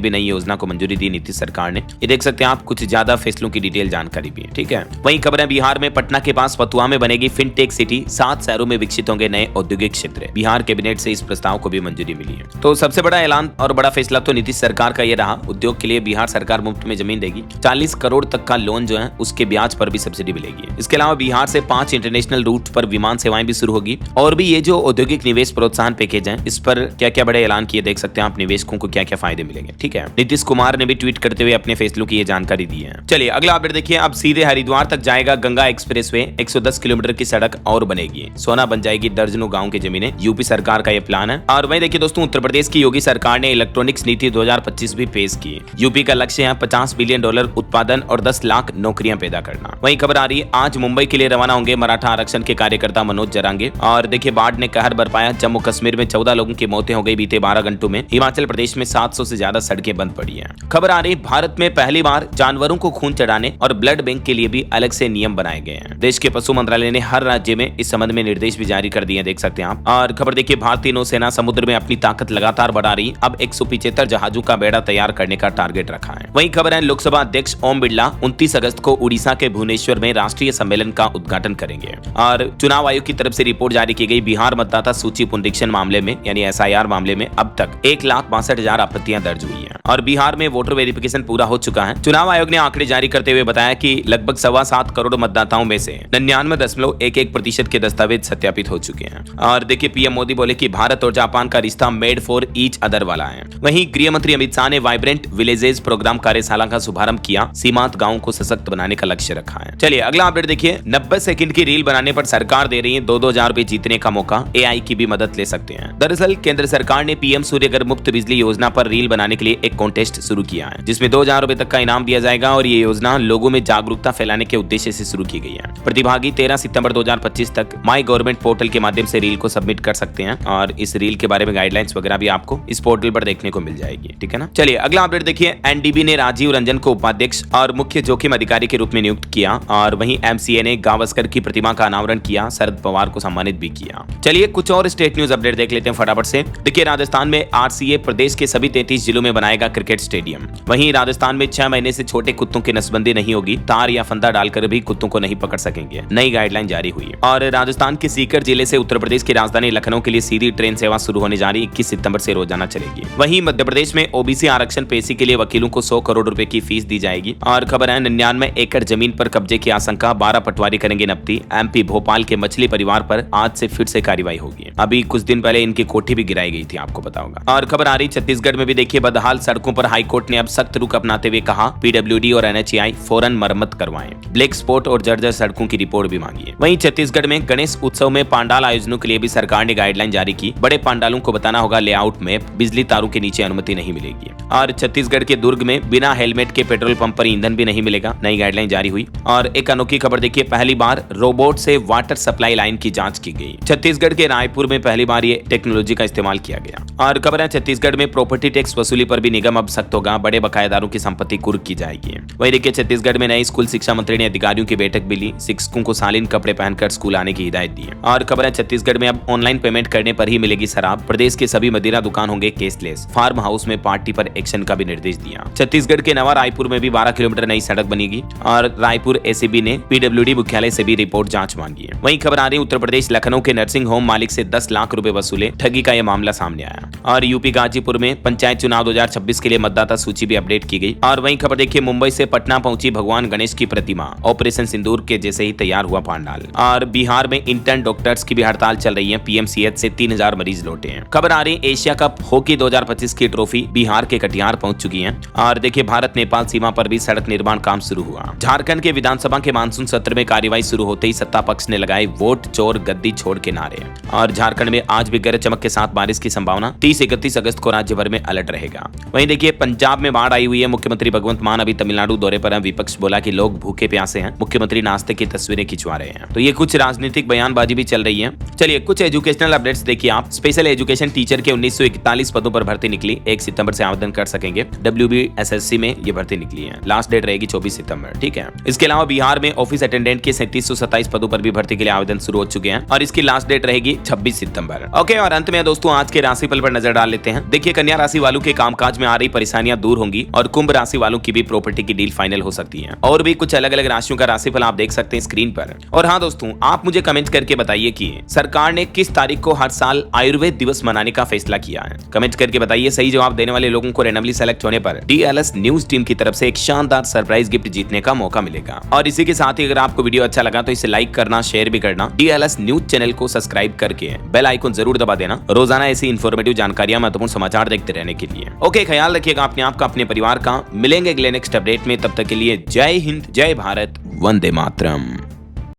भी नई योजना को मंजूरी दी नीतीश सरकार ने। ये देख सकते हैं आप, कुछ ज्यादा फैसलों की डिटेल जानकारी भी है। ठीक है, वहीं खबर है बिहार में पटना के पास फतुहा में बनेगी फिनटेक सिटी। 7 शहरों में विकसित होंगे नए औद्योगिक क्षेत्र। बिहार कैबिनेट से इस प्रस्ताव को भी मंजूरी मिली है। तो सबसे बड़ा ऐलान और बड़ा फैसला तो नीतीश सरकार का ये रहा। उद्योग के लिए बिहार सरकार मुफ्त में जमीन देगी। 40 करोड़ तक का लोन जो है उसके ब्याज पर भी सब्सिडी मिलेगी। इसके अलावा बिहार से 5 इंटरनेशनल रूट पर विमान सेवाएं भी शुरू होगी। और भी ये जो औद्योगिक निवेश प्रोत्साहन पैकेज है इस पर क्या क्या बड़े ऐलान किए, देख सकते हैं आप निवेशकों को क्या क्या फायदे मिलेंगे। ठीक है, नीतीश कुमार ने भी ट्वीट करते हुए अपने फैसलों की ये जानकारी दी है। चलिए अगला अपडेट देखिए। अब सीधे हरिद्वार तक जाएगा गंगा एक्सप्रेसवे। 110 किलोमीटर की सड़क और बनेगी। सोना बन जाएगी दर्जनों गाँव की जमीनें। यूपी सरकार का ये प्लान है। और वहीं देखिए दोस्तों, उत्तर प्रदेश की योगी सरकार ने इलेक्ट्रॉनिक्स नीति 2025 भी पेश की। यूपी का लक्ष्य है $50 बिलियन उत्पादन और 10 लाख नौकरियां पैदा करना। वहीं खबर आ रही है, आज मुंबई के लिए रवाना होंगे मराठा आरक्षण के कार्यकर्ता मनोज जरांगे। और देखिए बाढ़ ने कहर बरपाया। जम्मू कश्मीर में 14 लोगों की मौतें हो गई बीते 12 घंटों में। हिमाचल प्रदेश में 700 से ज्यादा सड़कें बंद पड़ी हैं। खबर आ रही, भारत में पहली बार जानवरों को खून चढ़ाने और ब्लड बैंक के लिए भी अलग से नियम बनाए गए हैं। देश के पशु मंत्रालय ने हर राज्य में इस संबंध में निर्देश भी जारी कर दिए, देख सकते हैं आप। और खबर देखिए, भारतीय नौसेना समुद्र में अपनी ताकत लगातार बढ़ा रही। अब 175 जहाजों का बेड़ा तैयार करने का टारगेट रखा है। वहीं खबर है, लोकसभा अध्यक्ष ओम बिरला 29 अगस्त को उड़ीसा के भुवनेश्वर में राष्ट्रीय सम्मेलन का उद्घाटन करेंगे। और चुनाव आयोग की तरफ से रिपोर्ट जारी की गई। बिहार मतदाता सूची पुनरीक्षण मामले में यानी SIR मामले में अब तक 1,62,000 आपत्तियां दर्ज हुई हैं और बिहार में वोटर वेरिफिकेशन पूरा हो चुका है। चुनाव आयोग ने आंकड़े जारी करते हुए बताया कि लगभग 7.25 करोड़ मतदाताओं में से 99.11% के दस्तावेज सत्यापित हो चुके हैं। और देखिए पीएम मोदी बोले कि भारत और जापान का रिश्ता मेड फॉर ईच अदर वाला है। वहीं गृह मंत्री अमित शाह ने वाइब्रेंट विलेजेस प्रोग्राम कार्यशाला का शुभारंभ किया। सीमांत गांवों को सशक्त बनाने का लक्ष्य रखा है। चलिए अगला अपडेट देखिए। 90 सेकंड की रील बनाने पर सरकार दे रही है 2,000 रुपए जीतने का मौका। AI की भी मदद ले सकते हैं। दरअसल केंद्र सरकार ने PM सूर्यघर मुफ्त बिजली योजना पर रील बनाने के लिए एक कॉन्टेस्ट शुरू किया है, जिसमें 2,000 रुपए तक का इनाम दिया जाएगा। और ये योजना लोगों में जागरूकता फैलाने के उद्देश्य से शुरू की गई है। प्रतिभागी 13 सितंबर 2025 तक माई गवर्नमेंट पोर्टल के माध्यम से रील को सबमिट कर सकते हैं और इस रील के बारे में गाइडलाइंस वगैरह भी आपको इस पोर्टल पर देखने को मिल जाएगी। ठीक है ना। चलिए अगला अपडेट देखिए। NDB ने राजीव रंजन को उपाध्यक्ष और मुख्य जोखिम अधिकारी के रूप में नियुक्त किया। और वहीं MCA ने गावस्कर की प्रतिमा का अनावरण किया। शरद पवार को सम्मानित भी किया। चलिए कुछ और स्टेट न्यूज अपडेट देख लेते हैं फटाफट से। देखिए राजस्थान में RCA प्रदेश के सभी 33 जिलों में बनाएगा क्रिकेट स्टेडियम। वहीं राजस्थान में 6 महीने से छोटे कुत्तों की नसबंदी नहीं होगी। तार या फंदा डालकर भी कुत्तों को नहीं पकड़ सकेंगे। नई गाइडलाइन जारी हुई। और राजस्थान के सीकर जिले से उत्तर प्रदेश की राजधानी लखनऊ के लिए सीधी ट्रेन सेवा शुरू होने जा रही। 21 सितंबर से रोजाना चलेगी। वहीं मध्य प्रदेश में OBC आरक्षण पेशी के लिए वकीलों को 100 करोड़ रुपए की फीस दी जाएगी। और खबर है 99 एकड़ जमीन पर कब्जे की आशंका। 12 पटवारी करेंगे नफ्ती। MP भोपाल के मछली परिवार पर आज से फिर से कार्रवाई होगी। अभी कुछ दिन पहले इनकी कोठी भी गिराई गई थी, आपको पता होगा। और खबर आ रही छत्तीसगढ़ में भी देखिए बदहाल सड़कों पर हाईकोर्ट ने अब सख्त रुख अपनाते हुए कहा PWD और NHAI फौरन मरम्मत करवाएं। ब्लैक स्पॉट और जर्जर सड़कों की रिपोर्ट भी मांगी है। वहीं छत्तीसगढ़ में गणेश उत्सव में पांडाल आयोजनों के लिए भी सरकार ने गाइडलाइन जारी की। बड़े पांडालों को बताना होगा लेआउट मैप। बिजली तारों के नीचे अनुमति नहीं मिलेगी। और छत्तीसगढ़ के दुर्ग में बिना हेलमेट के पेट्रोल पंप पर ईंधन भी नहीं मिलेगा। नई गाइडलाइन जारी हुई। और एक अनोखी खबर देखिए, पहली बार रोबोट से वाटर सप्लाई लाइन की जांच की गई। छत्तीसगढ़ के रायपुर में पहली बार ये टेक्नोलॉजी का इस्तेमाल किया गया। और खबर है छत्तीसगढ़ में प्रॉपर्टी टैक्स वसूली पर भी निगम अब सख्त होगा। बड़े बकायेदारों की संपत्ति कुर्क की जाएगी। वहीं देखिए छत्तीसगढ़ में नई स्कूल शिक्षा मंत्री ने अधिकारियों की बैठक भी ली। शिक्षकों को शालीन कपड़े पहनकर स्कूल आने की हिदायत दी। और खबर है छत्तीसगढ़ में अब ऑनलाइन पेमेंट करने पर ही मिलेगी शराब। प्रदेश के सभी मदिरा दुकान होंगे कैशलेस। फार्म हाउस में पार्टी पर एक्शन का भी निर्देश दिया। छत्तीसगढ़ के नवा रायपुर में भी 12 किलोमीटर नई सड़क बनेगी और रायपुर एसीबी ने पीडब्ल्यूडी मुख्यालय से भी रिपोर्ट जांच मांगी है। वहीं खबर आ रही उत्तर प्रदेश लखनऊ के नर्सिंग होम मालिक से 10 लाख रुपए वसूले ठगी का यह मामला सामने आया। और यूपी गाजीपुर में पंचायत चुनाव 2026 के लिए मतदाता सूची भी अपडेट की गई। और वहीं खबर देखिए मुंबई से पटना पहुंची भगवान गणेश की प्रतिमा, ऑपरेशन सिंदूर के जैसे ही तैयार हुआ पांडाल। और बिहार में इंटर्न डॉक्टर्स की भी हड़ताल चल रही है। पीएमसीएच से 3000 मरीज लौटे हैं। खबर आ रही एशिया कप हॉकी 2025 की ट्रॉफी बिहार के कटिहार पहुंच चुकी है। और देखिए भारत नेपाल सीमा पर भी सड़क निर्माण काम शुरू हुआ। झारखंड के विधानसभा के मानसून सत्र में कार्यवाही शुरू होते ही सत्ता पक्ष ने लगाए वोट चोर गद्दी छोड़ के नारे। और झारखंड में आज भी गरज चमक के साथ बारिश की संभावना। 30-31 अगस्त को राज्य भर में अलर्ट रहेगा। वहीं देखिए पंजाब में बाढ़ आई हुई है। मुख्यमंत्री भगवंत मान अभी तमिलनाडु दौरे पर हैं। विपक्ष बोला कि लोग भूखे प्यासे हैं, मुख्यमंत्री नाश्ते की तस्वीरें खिंचवा रहे हैं। तो ये कुछ राजनीतिक बयानबाजी भी चल रही है। चलिए कुछ एजुकेशनल अपडेट्स देखिए आप। स्पेशल एजुकेशन टीचर के 1941 पदों पर भर्ती निकली। 1 सितंबर से आवेदन कर सकेंगे। WBSSC में ये भर्ती निकली है। लास्ट डेट रहेगी 24 सितंबर। ठीक है। इसके अलावा बिहार में ऑफिस अटेंडेंट के 3727 पदों पर भी भर्ती के लिए आवेदन शुरू हो चुके हैं और इसकी लास्ट डेट रहेगी 26 सितंबर। ओके, और अंत में दोस्तों आज के राशिफल पर नजर डाल लेते हैं। देखिए कन्या राशि वालों के कामकाज में आ रही परेशानियां दूर होंगी और कुंभ राशि वालों की भी प्रॉपर्टी की डील फाइनल हो सकती है। और भी कुछ अलग अलग राशियों का राशिफल आप देख सकते हैं स्क्रीन पर। और हाँ दोस्तों, आप मुझे कमेंट करके बताइए कि सरकार ने किस तारीख को हर साल आयुर्वेद दिवस मनाने का फैसला किया है। कमेंट करके बताइए। सही जवाब देने वाले लोगों को रैंडमली सेलेक्ट होने पर DLS न्यूज टीम की तरफ से एक शानदार सरप्राइज गिफ्ट जीतने का मौका मिलेगा। और इसी के साथ ही अगर आपको वीडियो अच्छा लगा तो इसे लाइक करना, शेयर भी करना। DLS न्यूज चैनल को सब्सक्राइब करके बेल आइकन जरूर दबा देना रोजाना ऐसी इंफॉर्मेटिव जानकारियां, महत्वपूर्ण समाचार देखते रहने के लिए। ओके, ख्याल रखिएगा अपने आप का, अपने परिवार का। मिलेंगे अगले नेक्स्ट अपडेट में। तब तक के लिए जय हिंद, जय भारत, वंदे मातरम।